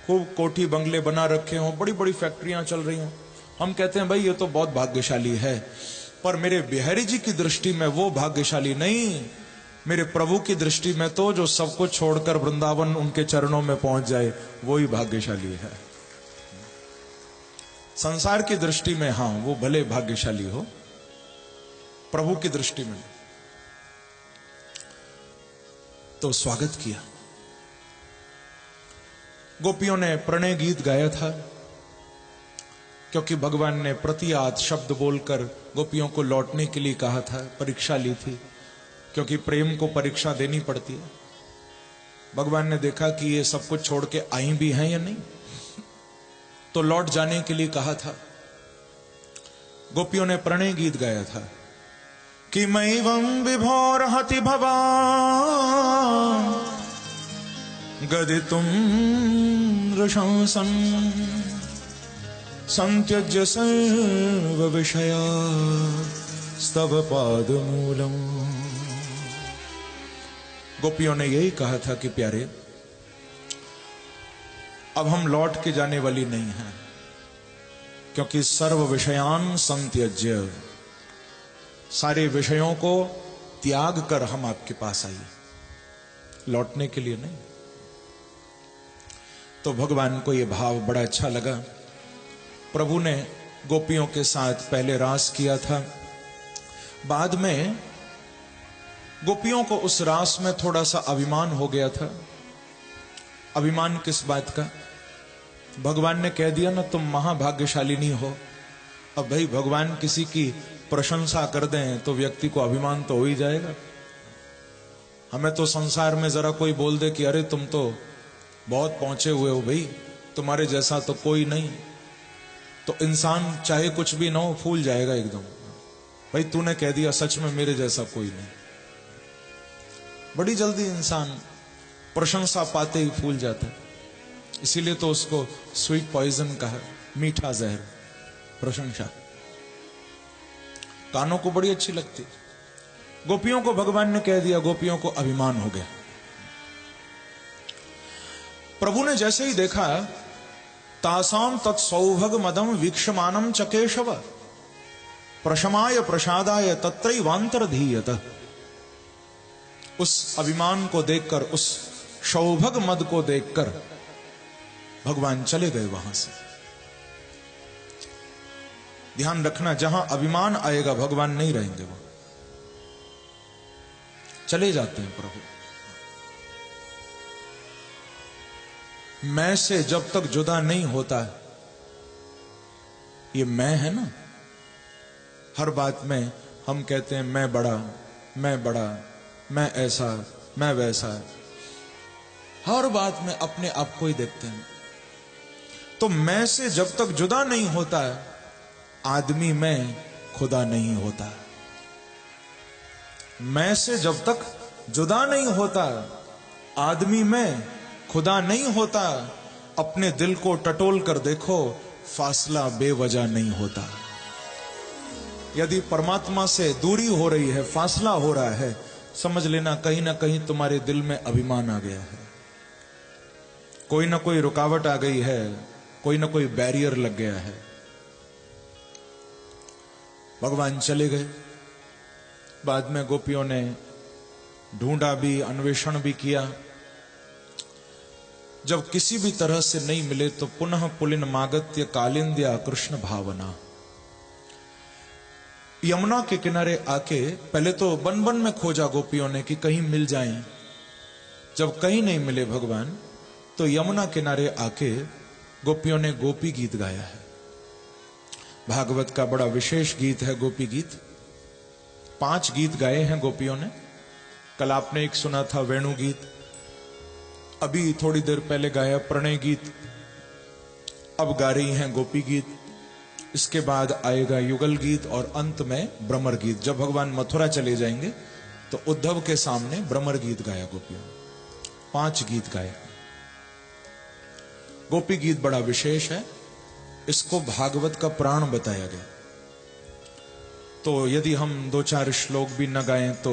खूब कोठी बंगले बना रखे हो, बड़ी बड़ी फैक्ट्रियां चल रही हो, हम कहते हैं भाई ये तो बहुत भाग्यशाली है। पर मेरे बिहारी जी की दृष्टि में वो भाग्यशाली नहीं, मेरे प्रभु की दृष्टि में तो जो सब कुछ छोड़कर वृंदावन उनके चरणों में पहुंच जाए वो ही भाग्यशाली है। संसार की दृष्टि में हां वो भले भाग्यशाली हो, प्रभु की दृष्टि में तो स्वागत किया। गोपियों ने प्रणय गीत गाया था क्योंकि भगवान ने प्रतिआत शब्द बोलकर गोपियों को लौटने के लिए कहा था, परीक्षा ली थी, क्योंकि प्रेम को परीक्षा देनी पड़ती है। भगवान ने देखा कि ये सब कुछ छोड़ के आई भी हैं या नहीं, तो लौट जाने के लिए कहा था। गोपियों ने प्रणय गीत गाया था कि मैवं विभोरहति भवान् गदितुं रशंसन् संत्यज्य सर्व विषया स्तव पादमूलम्। गोपियों ने यही कहा था कि प्यारे अब हम लौट के जाने वाली नहीं हैं, क्योंकि सर्व विषयान संत्यज्य, सारे विषयों को त्याग कर हम आपके पास आए, लौटने के लिए नहीं। तो भगवान को यह भाव बड़ा अच्छा लगा। प्रभु ने गोपियों के साथ पहले रास किया था, बाद में गोपियों को उस रास में थोड़ा सा अभिमान हो गया था। अभिमान किस बात का? भगवान ने कह दिया ना तुम महाभाग्यशालिनी हो। अब भाई भगवान किसी की प्रशंसा कर दें तो व्यक्ति को अभिमान तो हो ही जाएगा। हमें तो संसार में जरा कोई बोल दे कि अरे तुम तो बहुत पहुंचे हुए हो भाई, तुम्हारे जैसा तो कोई नहीं, तो इंसान चाहे कुछ भी ना हो फूल जाएगा एकदम। भाई तूने कह दिया सच में मेरे जैसा कोई नहीं, बड़ी जल्दी इंसान प्रशंसा पाते ही फूल जाता है। इसीलिए तो उसको स्वीट पॉइजन कहा, मीठा जहर, प्रशंसा। कानों को बड़ी अच्छी लगती। गोपियों को भगवान ने कह दिया, गोपियों को अभिमान हो गया। प्रभु ने जैसे ही देखा, तासाम तत्सौभग मदम वीक्षमानम चकेशव प्रशमाय प्रसादाय तत्रैवांतरधीयत। उस अभिमान को देखकर, उस सौभग मद को देखकर भगवान चले गए वहां से। ध्यान रखना, जहां अभिमान आएगा भगवान नहीं रहेंगे, वहां चले जाते हैं प्रभु। मैं से जब तक जुदा नहीं होता, ये मैं है ना, हर बात में हम कहते हैं मैं बड़ा, मैं बड़ा, मैं ऐसा, मैं वैसा, हर बात में अपने आप को ही देखते हैं। तो मैं से जब तक जुदा नहीं होता, आदमी में खुदा नहीं होता। मैं से जब तक जुदा नहीं होता, आदमी में खुदा नहीं होता। अपने दिल को टटोल कर देखो, फासला बेवजह नहीं होता। यदि परमात्मा से दूरी हो रही है, फासला हो रहा है, समझ लेना कहीं ना कहीं तुम्हारे दिल में अभिमान आ गया है, कोई ना कोई रुकावट आ गई है, कोई ना कोई बैरियर लग गया है। भगवान चले गए। बाद में गोपियों ने ढूंढा भी, अन्वेषण भी किया। जब किसी भी तरह से नहीं मिले तो पुनः पुलिन मागत्य कालिंद्या कृष्ण भावना। यमुना के किनारे आके पहले तो बन बन में खोजा गोपियों ने कि कहीं मिल जाएं। जब कहीं नहीं मिले भगवान, तो यमुना किनारे आके गोपियों ने गोपी गीत गाया है। भागवत का बड़ा विशेष गीत है गोपी गीत। 5 गीत गाए हैं गोपियों ने। कल आपने एक सुना था वेणु गीत, अभी थोड़ी देर पहले गाया प्रणय गीत, अब गा रही हैं गोपी गीत। इसके बाद आएगा युगल गीत और अंत में भ्रमर गीत। जब भगवान मथुरा चले जाएंगे तो उद्धव के सामने भ्रमर गीत गाया गोपियों। 5 गीत गाए। गोपी गीत बड़ा विशेष है, इसको भागवत का प्राण बताया गया। तो यदि हम 2-4 श्लोक भी न गाएं तो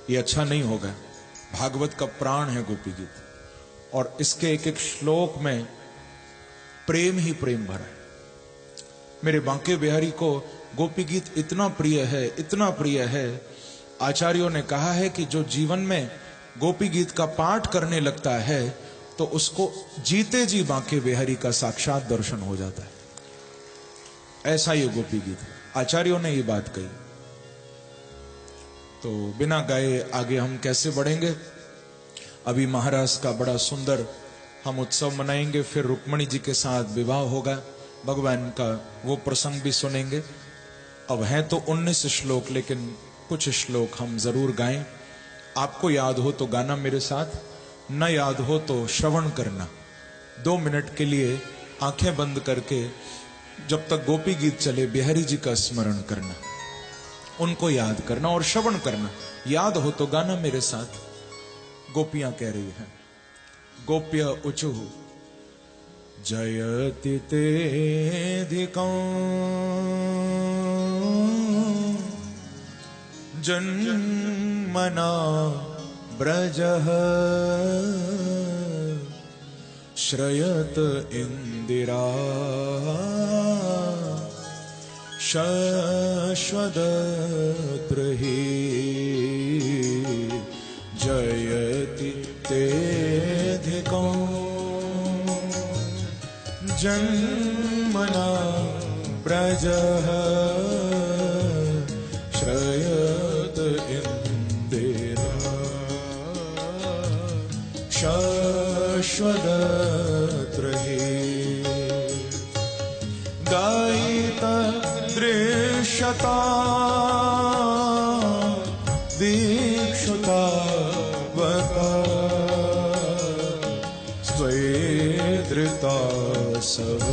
ये अच्छा नहीं होगा। भागवत का प्राण है गोपी गीत, और इसके एक एक श्लोक में प्रेम ही प्रेम भरा है। मेरे बांके बिहारी को गोपी गीत इतना प्रिय है, इतना प्रिय है, आचार्यों ने कहा है कि जो जीवन में गोपी गीत का पाठ करने लगता है तो उसको जीते जी बांके बिहारी का साक्षात दर्शन हो जाता है। ऐसा ये गोपी गीत है, आचार्यों ने ये बात कही। तो बिना गाए आगे हम कैसे बढ़ेंगे। अभी महाराज का बड़ा सुंदर हम उत्सव मनाएंगे, फिर रुक्मणी जी के साथ विवाह होगा, भगवान का वो प्रसंग भी सुनेंगे। अब हैं तो 19 श्लोक, लेकिन कुछ श्लोक हम जरूर गाएं। आपको याद हो तो गाना मेरे साथ, न याद हो तो श्रवण करना। 2 मिनट के लिए आंखें बंद करके जब तक गोपी गीत चले बिहारी जी का स्मरण करना, उनको याद करना और श्रवण करना। याद हो तो गाना मेरे साथ। गोपियां कह रही हैं, गोप्य उचुः जयति तेऽधिकं जन्मना ब्रजः श्रयत इंदिरा शश्वदत्रहि जयति तेऽधिकं जन्मना ब्रजः श्रयत इंदिरा शश्वदत्रहि गायिता दृश्यता दीक्षुता वका स्वे सव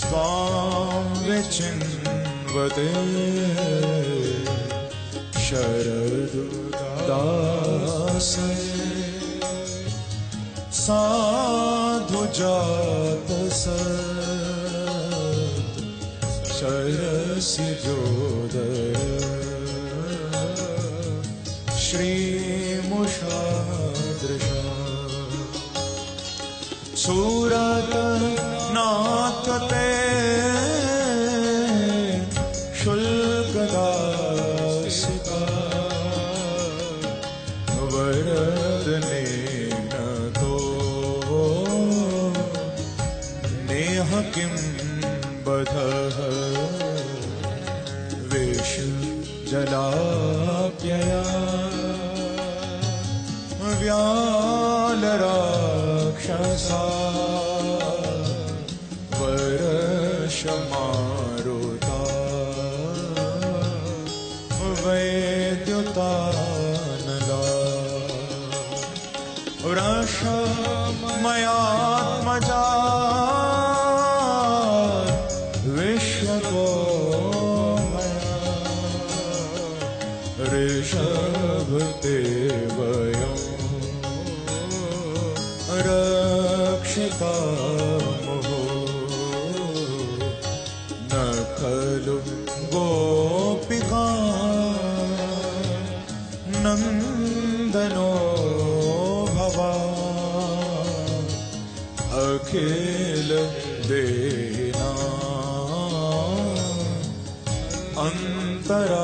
स्वां विचिन्वते शरदुदासे साधु जात सत् सरसि जोदय श्रीमुषादृशा सूरत नाथते शुल्कदासिका वरदने किं बधः विष जलाप्यया व्यालराक्षसा वर्षमारुता वैद्युतानला वृषमयात्मजा ऋषभते वयं रक्षिता मुहो न खलु गोपिका नन्दनो भवा अखिल देना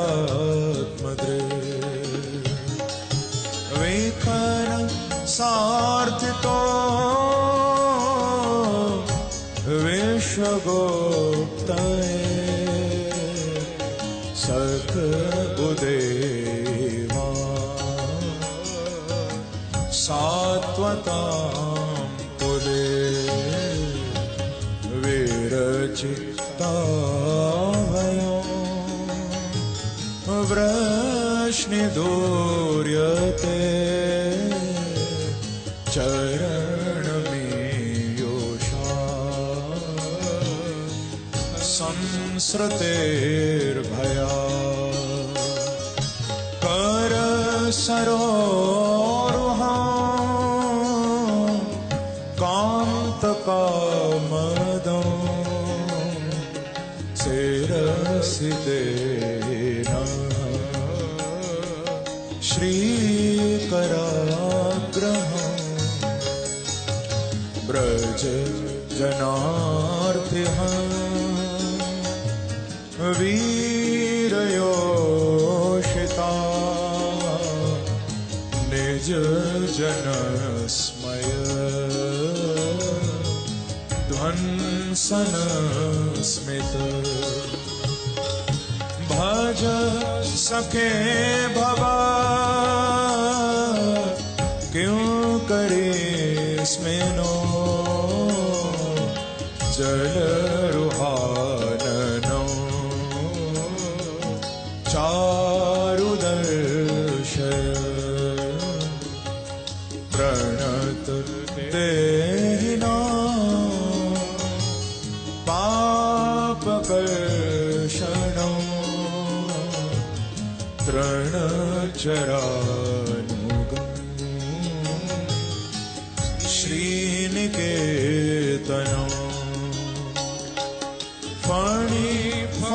अंतरात्मद्रे वेखन सार्थितो विश्वगोप्तये सख उदेवा सात्वतां पुले विरचिता वृष्णिदूर्यते चरणमीयोषा संसृतेर्भया करसरोरुहा कान्तकामदं शिरसिदेना श्रीकराग्रहं ब्रज जनार्थिहं वीरयोषिता निज जनस्मय ध्वंसन स्मित भज सके भवा क्यों करे स्मेनो जल रुहाननो चारुदर्शय प्रणत देना पापकर्षणो तृणचरानुगं श्रीनिकेतनं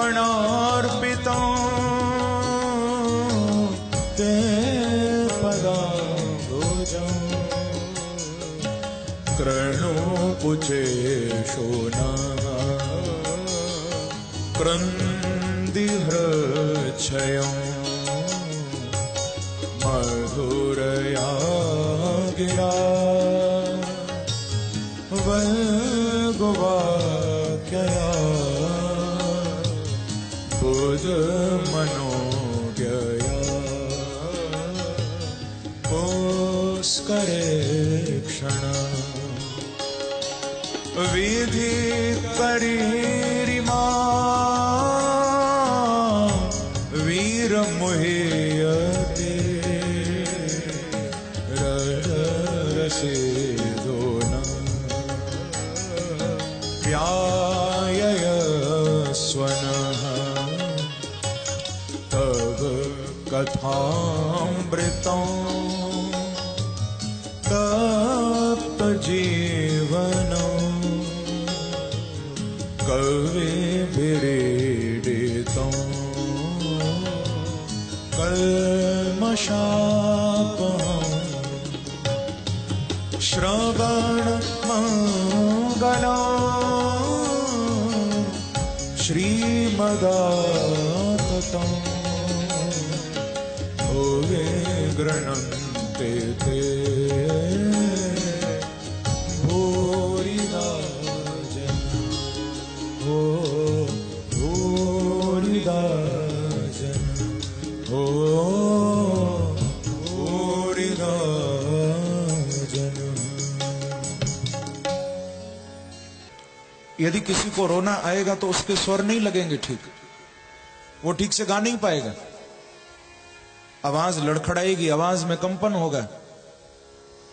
फणिफणार्पितं ते पदाम्बुजं कृणुकुचे शोणः क्रन्दिहृच्छयं मधुरया गिरा वल्गुवाक्यया बुधमनोज्ञया पुष्करे क्षण विधि करीरिमा वीरमुह्यते रसे दोना व्यायय स्वनः तव कथामृतं तप्त जीवनं कविभिरीडितं कल्मषापहं श्रवणमङ्गलं श्रीमदाततं भुवे गृह्णन्ते ते भूरिदा जना हो भूरिदा जना हो भूरिदा जना। यदि किसी को रोना आएगा तो उसके स्वर नहीं लगेंगे ठीक, वो ठीक से गा नहीं पाएगा, आवाज लड़खड़ाएगी, आवाज में कंपन होगा,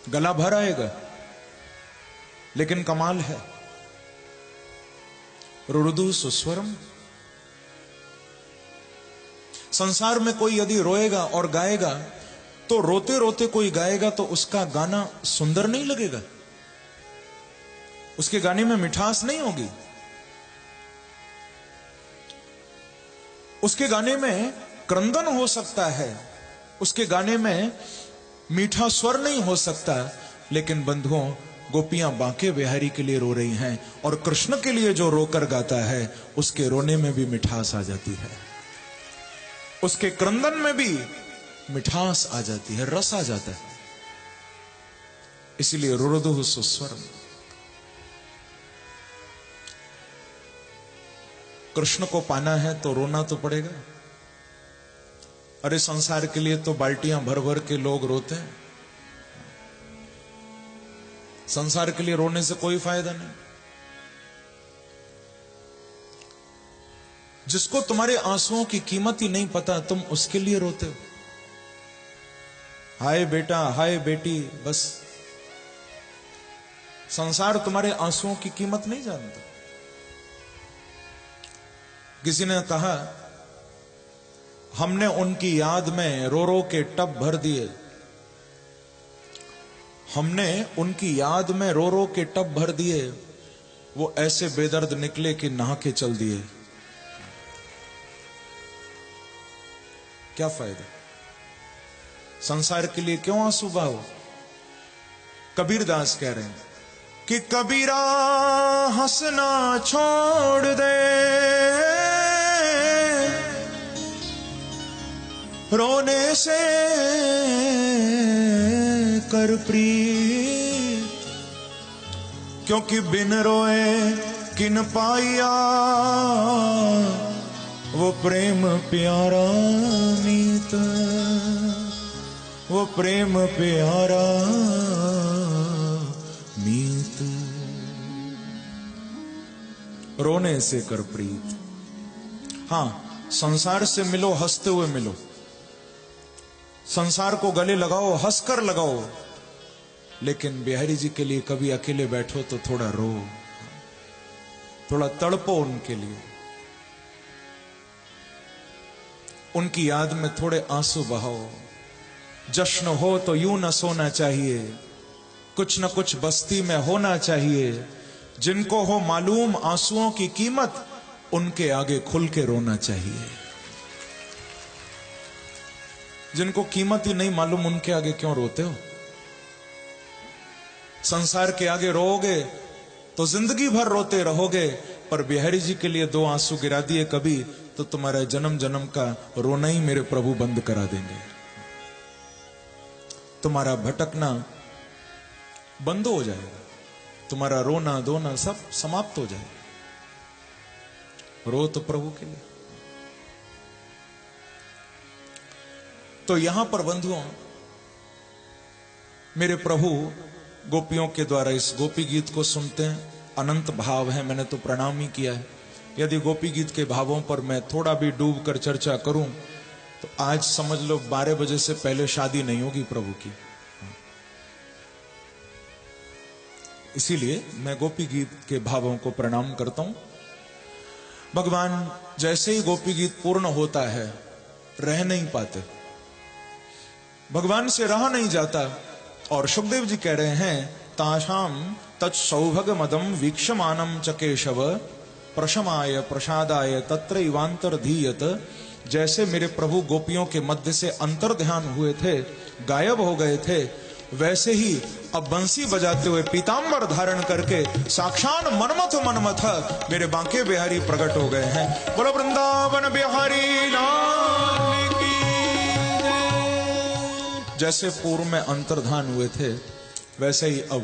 गला भर आएगा। लेकिन कमाल है, रुरुदु सुस्वरम। संसार में कोई यदि रोएगा और गाएगा तो रोते रोते कोई गाएगा तो उसका गाना सुंदर नहीं लगेगा, उसके गाने में मिठास नहीं होगी, उसके गाने में क्रंदन हो सकता है, उसके गाने में मीठा स्वर नहीं हो सकता। लेकिन बंधुओं, गोपियां बांके बिहारी के लिए रो रही हैं और कृष्ण के लिए जो रोकर गाता है उसके रोने में भी मिठास आ जाती है, उसके क्रंदन में भी मिठास आ जाती है, रस आ जाता है। इसलिए रुरुदुः सुस्वरम। कृष्ण को पाना है तो रोना तो पड़ेगा। अरे संसार के लिए तो बाल्टियां भर भर के लोग रोते हैं, संसार के लिए रोने से कोई फायदा नहीं। जिसको तुम्हारे आंसुओं की कीमत ही नहीं पता, तुम उसके लिए रोते हो। हाय बेटा, हाय बेटी, बस संसार तुम्हारे आंसुओं की कीमत नहीं जानता। किसी ने कहा, हमने उनकी याद में रो रो के टब भर दिए, हमने उनकी याद में रो रो के टब भर दिए, वो ऐसे बेदर्द निकले कि नहा के चल दिए। क्या फायदा, संसार के लिए क्यों आंसू बहाओ। कबीरदास कह रहे हैं कि कबीरा हंसना छोड़ दे, रोने से कर प्रीत, क्योंकि बिन रोए किन पाया, वो प्रेम प्यारा मीत, वो प्रेम प्यारा मीत। रोने से कर प्रीत। हां, संसार से मिलो, हंसते हुए मिलो, संसार को गले लगाओ, हंसकर लगाओ, लेकिन बिहारी जी के लिए कभी अकेले बैठो तो थोड़ा रो, थोड़ा तड़पो उनके लिए, उनकी याद में थोड़े आंसू बहाओ। जश्न हो तो यूं न सोना चाहिए, कुछ न कुछ बस्ती में होना चाहिए। जिनको हो मालूम आंसुओं की कीमत, उनके आगे खुल के रोना चाहिए। जिनको कीमत ही नहीं मालूम, उनके आगे क्यों रोते हो। संसार के आगे रोओगे तो जिंदगी भर रोते रहोगे, पर बिहारी जी के लिए 2 आंसू गिरा दिए कभी, तो तुम्हारा जन्म जन्म का रोना ही मेरे प्रभु बंद करा देंगे। तुम्हारा भटकना बंद हो जाएगा, तुम्हारा रोना धोना सब समाप्त हो जाएगा। रो तो प्रभु के लिए। तो यहां पर बंधुओं, मेरे प्रभु गोपियों के द्वारा इस गोपी गीत को सुनते हैं। अनंत भाव है, मैंने तो प्रणाम ही किया है। यदि गोपी गीत के भावों पर मैं थोड़ा भी डूब कर चर्चा करूं तो आज समझ लो 12 बजे से पहले शादी नहीं होगी प्रभु की। इसीलिए मैं गोपी गीत के भावों को प्रणाम करता हूं। भगवान जैसे ही गोपी गीत पूर्ण होता है रह नहीं पाते, भगवान से रहा नहीं जाता। और सुखदेव जी कह रहे हैं ताशाम तत्सौभग मदम वीक्षमानम च केशव प्रशमाय प्रसादाय तत्र इवांतर्धीयत। जैसे मेरे प्रभु गोपियों के मध्य से अंतर ध्यान हुए थे, गायब हो गए थे, वैसे ही अब बंसी बजाते हुए पीतांबर धारण करके साक्षात मनमथ मनमथ मेरे बांके बिहारी प्रकट हो गए हैं। बोलो वृंदावन बिहारी लाल की। जैसे पूर्व में अंतर्धान हुए थे वैसे ही अब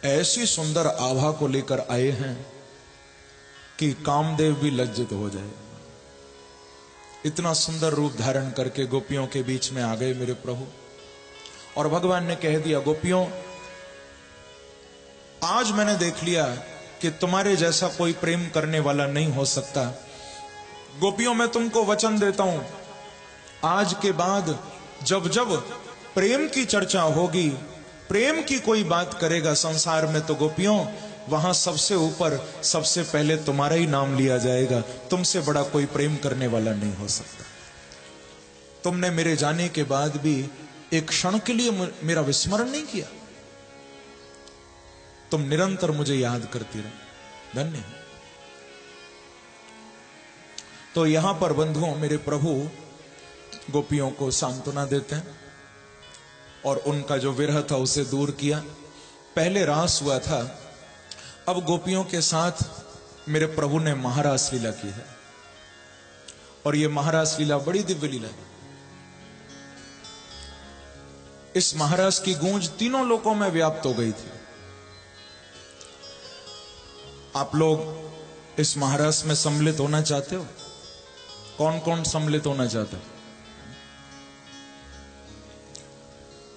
ऐसी सुंदर आभा को लेकर आए हैं कि कामदेव भी लज्जित हो जाए। इतना सुंदर रूप धारण करके गोपियों के बीच में आ गए मेरे प्रभु। और भगवान ने कह दिया गोपियों, आज मैंने देख लिया कि तुम्हारे जैसा कोई प्रेम करने वाला नहीं हो सकता। गोपियों, मैं तुमको वचन देता हूं, आज के बाद जब जब प्रेम की चर्चा होगी, प्रेम की कोई बात करेगा संसार में, तो गोपियों वहां सबसे ऊपर सबसे पहले तुम्हारा ही नाम लिया जाएगा। तुमसे बड़ा कोई प्रेम करने वाला नहीं हो सकता। तुमने मेरे जाने के बाद भी एक क्षण के लिए मेरा विस्मरण नहीं किया, तुम निरंतर मुझे याद करती रहे, धन्य। तो यहां पर बंधुओं मेरे प्रभु गोपियों को सांत्वना देते हैं और उनका जो विरह था उसे दूर किया। पहले रास हुआ था, अब गोपियों के साथ मेरे प्रभु ने महारास लीला की है। और यह महारास लीला बड़ी दिव्य लीला है। इस महारास की गूंज तीनों लोकों में व्याप्त हो गई थी। आप लोग इस महारास में सम्मिलित होना चाहते हो? कौन कौन सम्मिलित होना चाहता है?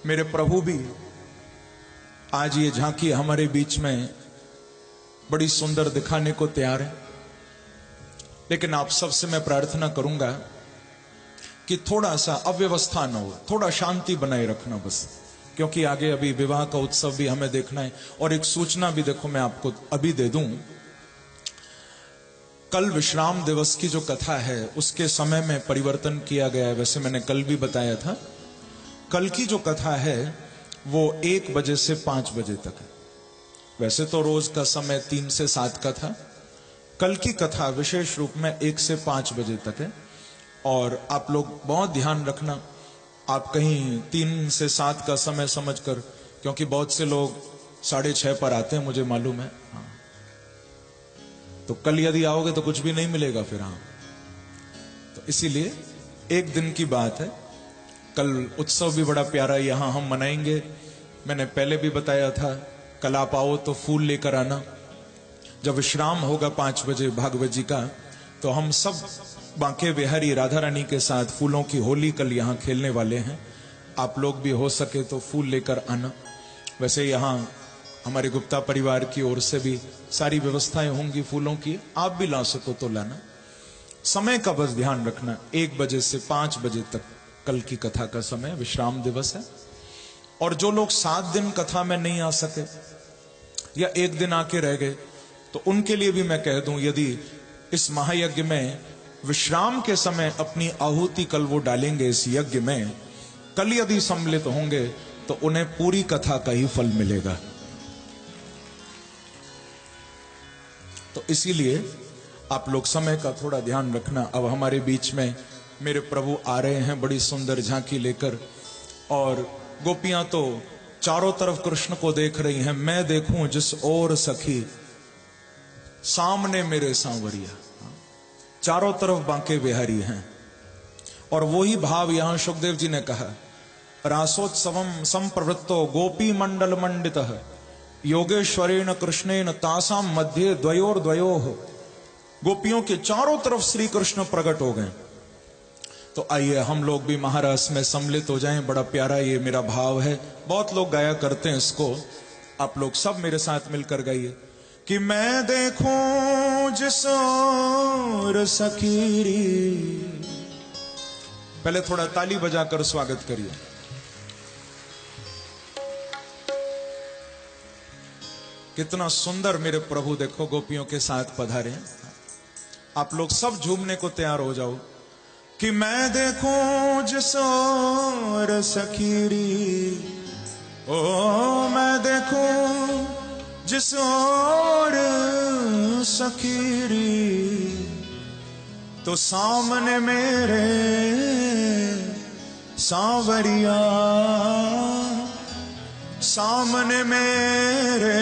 मेरे प्रभु भी आज ये झांकी हमारे बीच में बड़ी सुंदर दिखाने को तैयार है। लेकिन आप सबसे मैं प्रार्थना करूंगा कि थोड़ा सा अव्यवस्था न हो, थोड़ा शांति बनाए रखना बस, क्योंकि आगे अभी विवाह का उत्सव भी हमें देखना है। और एक सूचना भी देखो मैं आपको अभी दे दूं, कल विश्राम दिवस की जो कथा है उसके समय में परिवर्तन किया गया है। वैसे मैंने कल भी बताया था, कल की जो कथा है वो 1 बजे से 5 बजे तक है। वैसे तो रोज का समय 3 से 7 का था, कल की कथा विशेष रूप में 1 से 5 बजे तक है। और आप लोग बहुत ध्यान रखना, आप कहीं 3 से 7 का समय समझकर, क्योंकि बहुत से लोग 6:30 पर आते हैं मुझे मालूम है। हाँ, तो कल यदि आओगे तो कुछ भी नहीं मिलेगा फिर। हाँ, तो इसीलिए एक दिन की बात है। कल उत्सव भी बड़ा प्यारा यहां हम मनाएंगे। मैंने पहले भी बताया था, कल आप आओ तो फूल लेकर आना। जब विश्राम होगा 5 बजे भागवत जी का, तो हम सब बांके बिहारी राधा रानी के साथ फूलों की होली कल यहां खेलने वाले हैं। आप लोग भी हो सके तो फूल लेकर आना। वैसे यहां हमारे गुप्ता परिवार की ओर से भी सारी व्यवस्थाएं होंगी फूलों की, आप भी ला सको तो लाना। समय का बस ध्यान रखना, 1 बजे से 5 बजे तक कल की कथा का समय, विश्राम दिवस है। और जो लोग 7 दिन कथा में नहीं आ सके या 1 दिन आके रह गए, तो उनके लिए भी मैं कह दूं, यदि इस महायज्ञ में विश्राम के समय अपनी आहुति कल वो डालेंगे इस यज्ञ में, कल यदि सम्मिलित होंगे तो उन्हें पूरी कथा का ही फल मिलेगा। तो इसीलिए आप लोग समय का थोड़ा ध्यान रखना। अब हमारे बीच में मेरे प्रभु आ रहे हैं बड़ी सुंदर झांकी लेकर, और गोपियां तो चारों तरफ कृष्ण को देख रही हैं। मैं देखूं जिस ओर सखी, सामने मेरे सांवरिया। चारों तरफ बांके बिहारी हैं। और वही भाव यहां सुखदेव जी ने कहा, रासोत्सवम संप्रवृत्तो गोपी मंडल मंडितः योगेश्वरेण कृष्णेन तासाम मध्य द्वयोर द्वयोः। गोपियों के चारों तरफ श्री कृष्ण प्रकट हो गए। तो आइए हम लोग भी महारास में सम्मिलित हो जाएं। बड़ा प्यारा ये मेरा भाव है, बहुत लोग गाया करते हैं इसको, आप लोग सब मेरे साथ मिलकर गाइए कि मैं देखूं जिस ओर सखीरी। पहले थोड़ा ताली बजाकर स्वागत करिए। कितना सुंदर मेरे प्रभु देखो गोपियों के साथ पधारे। आप लोग सब झूमने को तैयार हो जाओ कि मैं देखूं जिस ओर सखीरी, ओ मैं देखूं जिस ओर सखीरी, तो सामने मेरे सांवरिया, सामने मेरे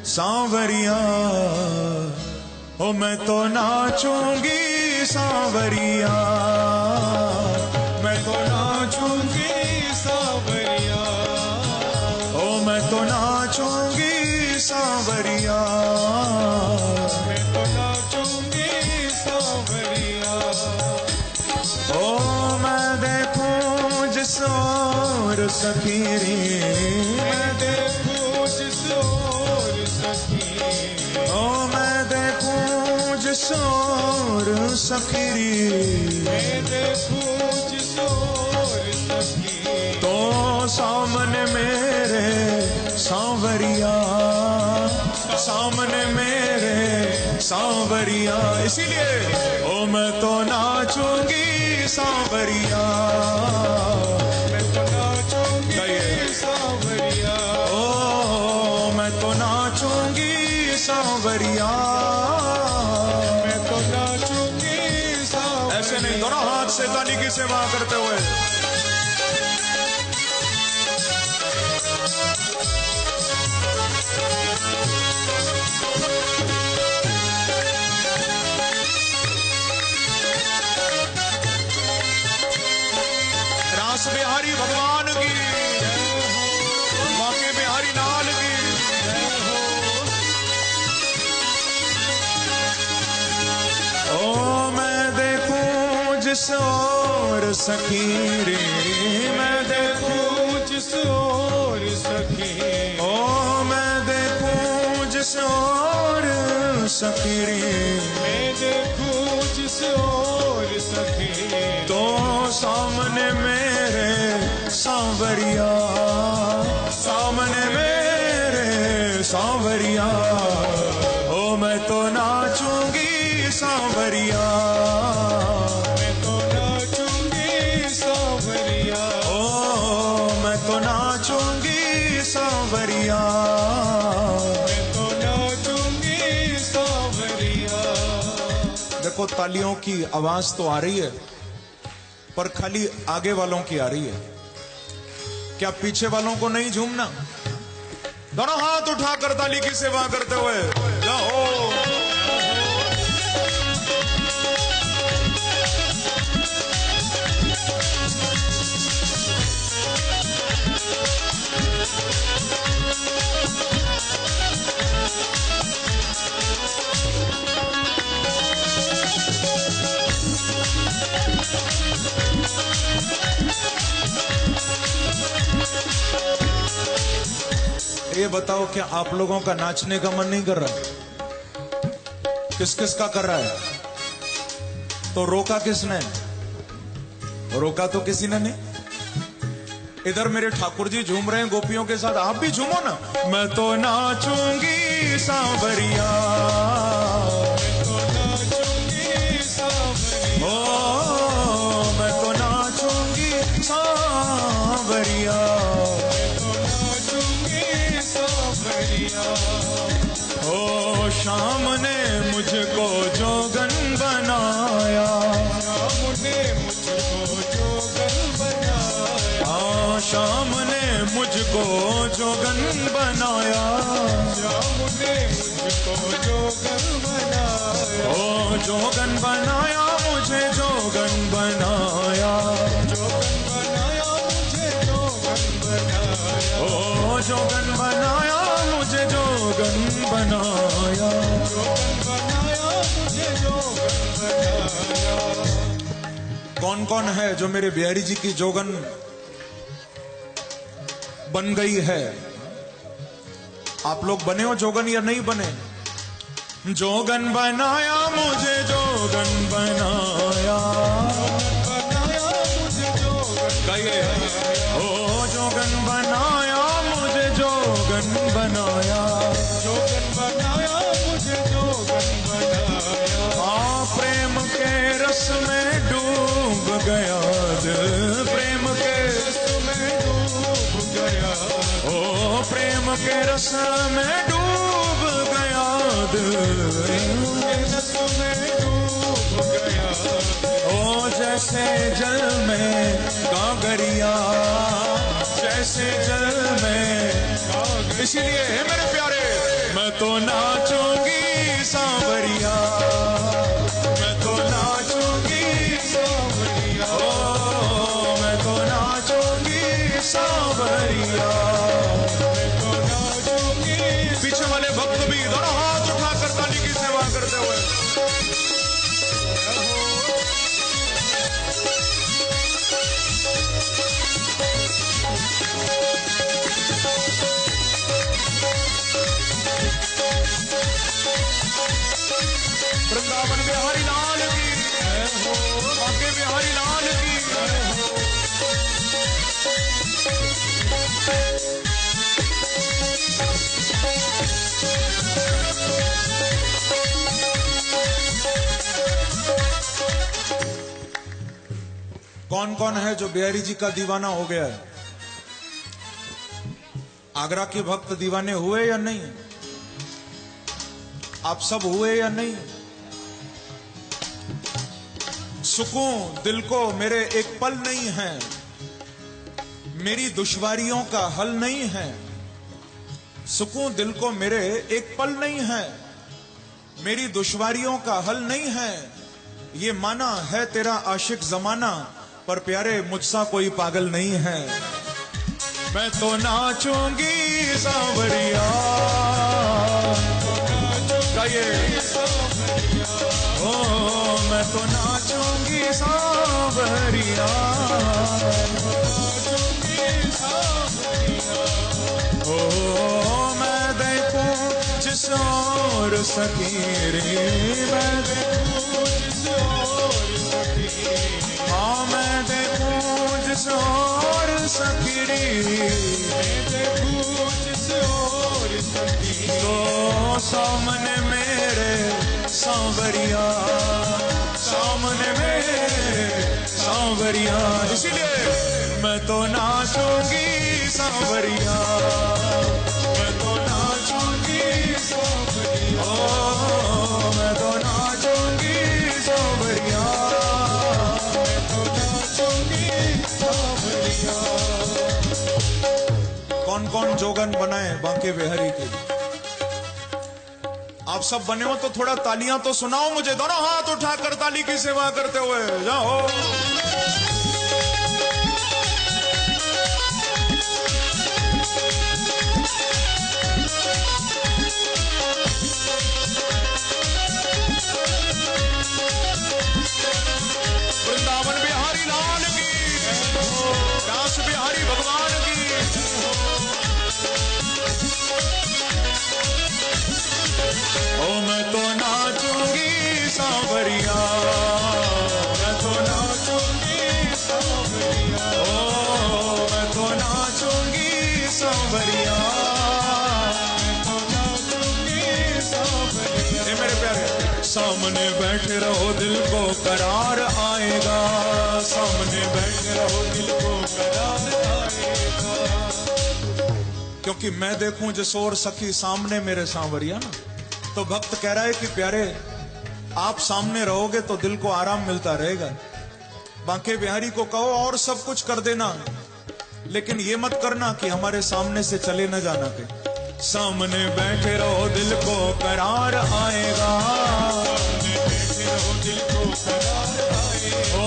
सांवरिया, ओ मैं तो नाचूंगी सांवरिया, मैं तो नाचूंगी सांवरिया, ओ मैं तो नाचूंगी सांवरिया, मैं तो नाचूंगी सांवरिया। ओ मैं देखूं जिस ओर सखीरी, मैं देखूं जिस ओर सखीरी, ओ मैं देखूं जिस ओर सखीरी, मैं देखूं जिस ओर सखीरी, तो सामने मेरे सांवरिया, सामने मेरे सांवरिया, इसीलिए ओ मैं तो नाचूंगी सांवरिया, मैं तो नाचूंगी सांवरिया, ओ मैं तो नाचूंगी सांवरिया, मैं तो नाचूंगी सांवरिया। ऐसे नहीं, दोनों हाथ से ताली की सेवा करते हुए रास बिहारी भगवान की, बांके बिहारी लाल की। ओ मैं देखूं जिस ओर सखीरी, मैं देखूं जिस ओर सखीरी, ओ मैं देखूं जिस ओर सखीरी, मैं देखूं जिस ओर सखीरी, तो सामने मेरे सांवरिया, सामने मेरे सांवरिया, ओ मैं तो नाचूंगी सांवरिया, मैं तो नाचूंगी सांवरिया, ओ मैं तो नाचूंगी सांवरिया, मैं तो नाचूंगी सांवरिया। देखो तालियों की आवाज तो आ रही है, पर खाली आगे वालों की आ रही है, क्या पीछे वालों को नहीं झूमना? दोनों हाथ उठाकर ताली की सेवा करते हुए जाओ। ये बताओ क्या आप लोगों का नाचने का मन नहीं कर रहा? किस किस का कर रहा है? तो रोका किसने? रोका तो किसी ने नहीं। इधर मेरे ठाकुर जी झूम रहे हैं गोपियों के साथ, आप भी झूमो ना। मैं तो नाचूंगी सांवरिया, मैं तो नाचूंगी सांवरिया, ओ मैं तो नाचूंगी सांवरिया, ओ शाम ने मुझको जोगन बनाया, शाम ने मुझको जोगन बनाया, शाम ने मुझको जोगन बनाया, शाम ने मुझको जोगन बनाया, ओ जोगन बनाया मुझे जोगन बनाया, जोगन बनाया मुझे जोगन बनाया, ओ जोगन बनाया मुझे जोगन बनाया, जोगन बनाया मुझे जोगन बनाया। कौन कौन है जो मेरे बिहारी जी की जोगन बन गई है? आप लोग बने हो जोगन या नहीं बने? जोगन बनाया मुझे जोगन बनाया, बनाया मुझे जोगन, गाइए ओ जोगन बनाया मुझे जोगन बनाया, के रस में डूब गया दिल, के रस में डूब गया। ओ जैसे जल में कांगरिया, जैसे जल में। इसीलिए है मेरे प्यारे, मैं तो नाचूंगी सांवरिया, मैं तो नाचूंगी सांवरिया, ओ मैं तो नाचूंगी सांवरिया, मैं तो नाचूंगी। पीछे वाले भक्त भी दोनों हाथ उठाकर ताली की सेवा करते हुए। वृंदावन बिहारी लाल की, बांके बिहारी लाल की। कौन कौन है जो बिहारी जी का दीवाना हो गया है? आगरा के भक्त दीवाने हुए या नहीं? आप सब हुए या नहीं? सुकून दिल को मेरे एक पल नहीं है, मेरी दुश्वारियों का हल नहीं है। सुकून दिल को मेरे एक पल नहीं है, मेरी दुश्वारियों का हल नहीं है। ये माना है तेरा आशिक जमाना, पर प्यारे मुझसा कोई पागल नहीं है। मैं तो नाचूंगी सांवरिया, ओ मैं तो नाचूंगी सांवरिया, ओ मैं देखूं जिस और सकीरे, मैं देखूं जिस और सकीरे, हाँ मैं देखूं जिस और सकीरे, मैं देखूं जिस और सकीरे। तो सामने मेरे सांवरिया, सामने मेरे सांवरिया। इसीलिए मैं तो नाचूंगी सांवरिया, मैं तो नाचूंगी सांवरिया, ओ मैं तो नाचूंगी सांवरिया, मैं तो नाचूंगी सांवरिया। कौन कौन जोगन बनाए बांके बिहारी के? आप सब बने हो तो थोड़ा तालियां तो सुनाओ मुझे। दोनों हाथ उठाकर ताली की सेवा करते हुए जाओ। वृंदावन बिहारी लाल की, दास बिहारी भगवान की। ओ मैं तो नाचूंगी सांवरिया, मैं तो नाचूंगी सांवरिया, ओ मैं तो नाचूंगी सांवरिया, मैं तो नाचूंगी सांवरिया। ये मेरे प्यारे, सामने बैठे रहो दिल को करार आएगा, सामने बैठे रहो दिल को करार आएगा। क्योंकि मैं देखूं जिस और सखी सामने मेरे सांवरिया ना, तो भक्त कह रहा है कि प्यारे आप सामने रहोगे तो दिल को आराम मिलता रहेगा। बांके बिहारी को कहो और सब कुछ कर देना, लेकिन ये मत करना कि हमारे सामने से चले न जाना के। सामने बैठे रहो दिल को करार आएगा, सामने बैठे रहो दिल को करार आएगा, ओ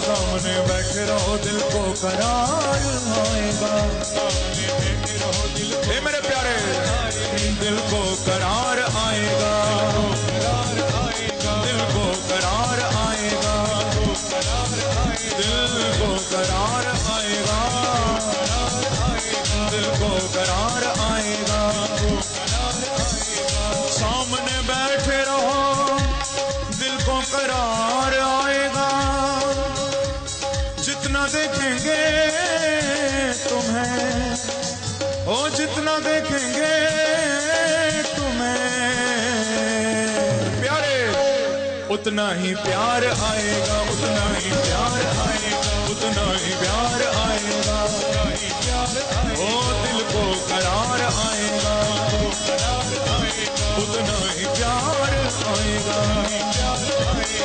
सामने बैठे रहो दिल को करार आएगा, सामने बैठे रहो दिल को। हे मेरे प्यारे, दिल को करार आएगा, दिल को करार आएगा, दिल को करार आएगा, दिल को करार आएगा। सामने बैठे रहो दिल को करार आएगा। जितना देखेंगे तुम्हें, ओ जितना देखेंगे तुम्हें प्यारे, उतना ही प्यार आएगा, उतना ही प्यार आएगा, उतना ही प्यार आएगा, उतना ही प्यार आएगा। ओ दिल को करार आएगा, उतना ही प्यार आएगा,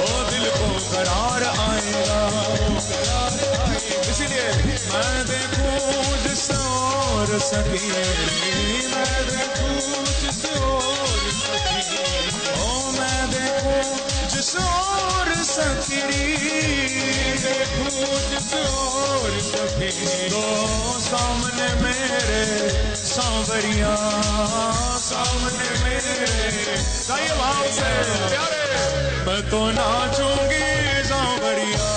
ओ दिल को करार आएगा। इसीलिए मैं देखूं जिस और सकीरी, मैं देखूं जिस और सकीरी, ओ मैं देखूं जिस और सकीरी, देखूं जिस और सकीरी। तो सामने मेरे सांवरिया, सामने मेरे गाइए भाव से प्यारे, मैं तो नाचूंगी सांवरिया,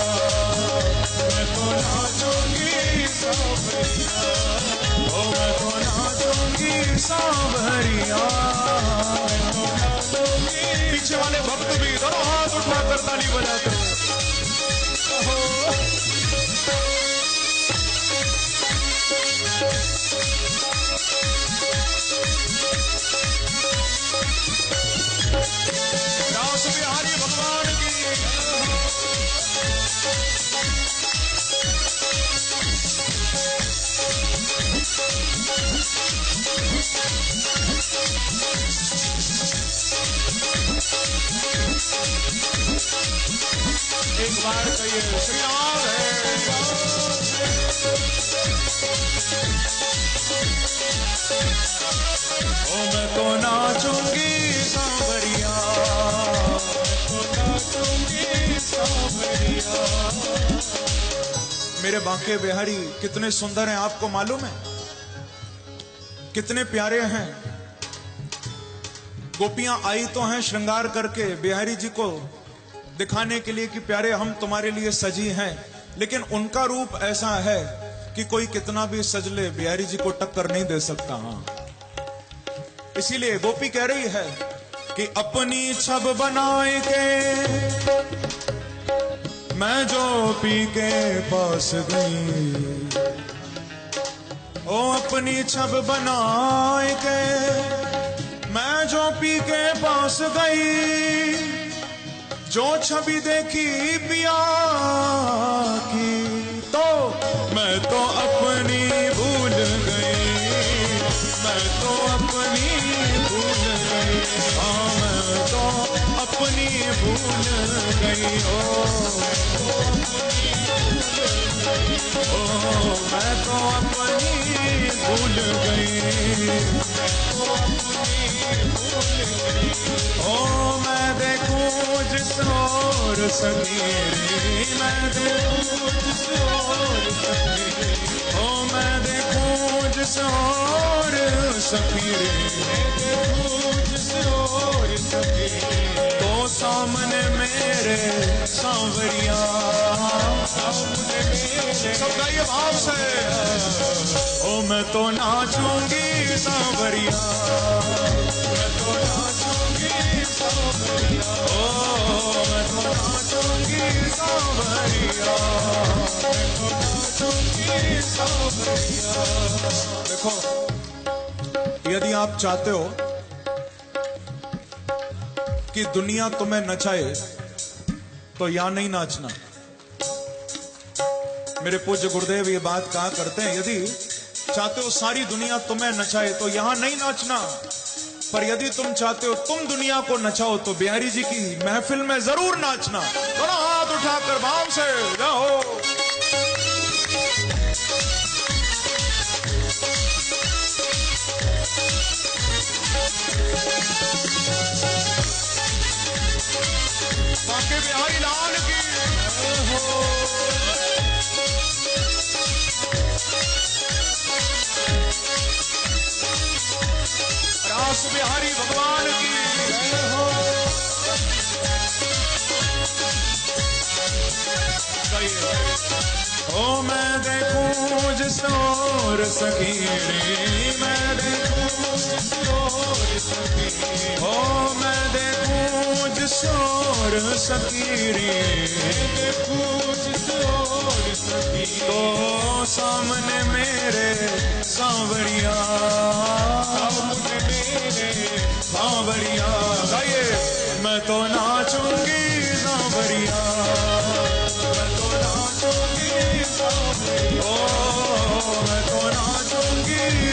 मैं तो नाचूंगी सांवरिया, ओ मैं तो नाचूंगी सांवरिया, मैं तो नाचूंगी। पीछे वाले भक्त भी दोनों हाथ उठाकर ताली बजाते हैं। रास बिहारी भगवान की एक बार कहिए श्री राम ओ मैं तो नाचूंगी सांवरिया, तो नाचूंगी सांवरिया। मेरे बांके बिहारी कितने सुंदर हैं आपको मालूम है, कितने प्यारे हैं। गोपियां आई तो हैं श्रृंगार करके बिहारी जी को दिखाने के लिए कि प्यारे हम तुम्हारे लिए सजी हैं, लेकिन उनका रूप ऐसा है कि कोई कितना भी सज ले बिहारी जी को टक्कर नहीं दे सकता। हाँ, इसीलिए गोपी कह रही है कि अपनी छब बनाए के मैं जो पी के पास गई, ओ अपनी छब बनाए के मैं जो पी के पास गई, जो छवि देखी पिया की तो मैं तो अपनी भूल गई, मैं तो अपनी भूल गई, हाँ मैं तो अपनी भूल गई, ओ मैं तो अपनी भूल गई, ओ मैं देखूं जिस और सकीरी, मैं देखूं जिस और सकीरी, ओ मैं देखूं जिस और सकीरी, देखूं जिस और सकीरी। तो सामने मेरे सांवरिया, सामने मेरे, सब गाइए भाव से, ओ मैं तो नाचूंगी सांवरिया, मैं तो नाचूंगी सांवरिया, ओ मैं तो नाचूंगी सांवरिया, मैं तो नाचूंगी सांवरिया। देखो, यदि आप चाहते हो कि दुनिया तुम्हें नचाए तो यहां नहीं नाचना। मेरे पूज्य गुरुदेव ये बात कहा करते हैं, यदि चाहते हो सारी दुनिया तुम्हें नचाए तो यहां नहीं नाचना, पर यदि तुम चाहते हो तुम दुनिया को नचाओ तो बिहारी जी की महफिल में जरूर नाचना। दोनों हाथ उठाकर भाव से जाओ। बांके बिहारी लाल की रास बिहारी भगवान की ओ मैं देखूं जिस और सकीरी, मैं देखूं जिस और सकीरी, ओ मैं देखूं जिस और सकीरी, देखूं जिस और सकीरी। तो सामने मेरे सांवरिया, सामने मेरे सांवरिया, गाइए मैं तो नाचूंगी सांवरिया, मैं तो नाचूंगी सांवरिया, ओ मैं तो नाचूंगी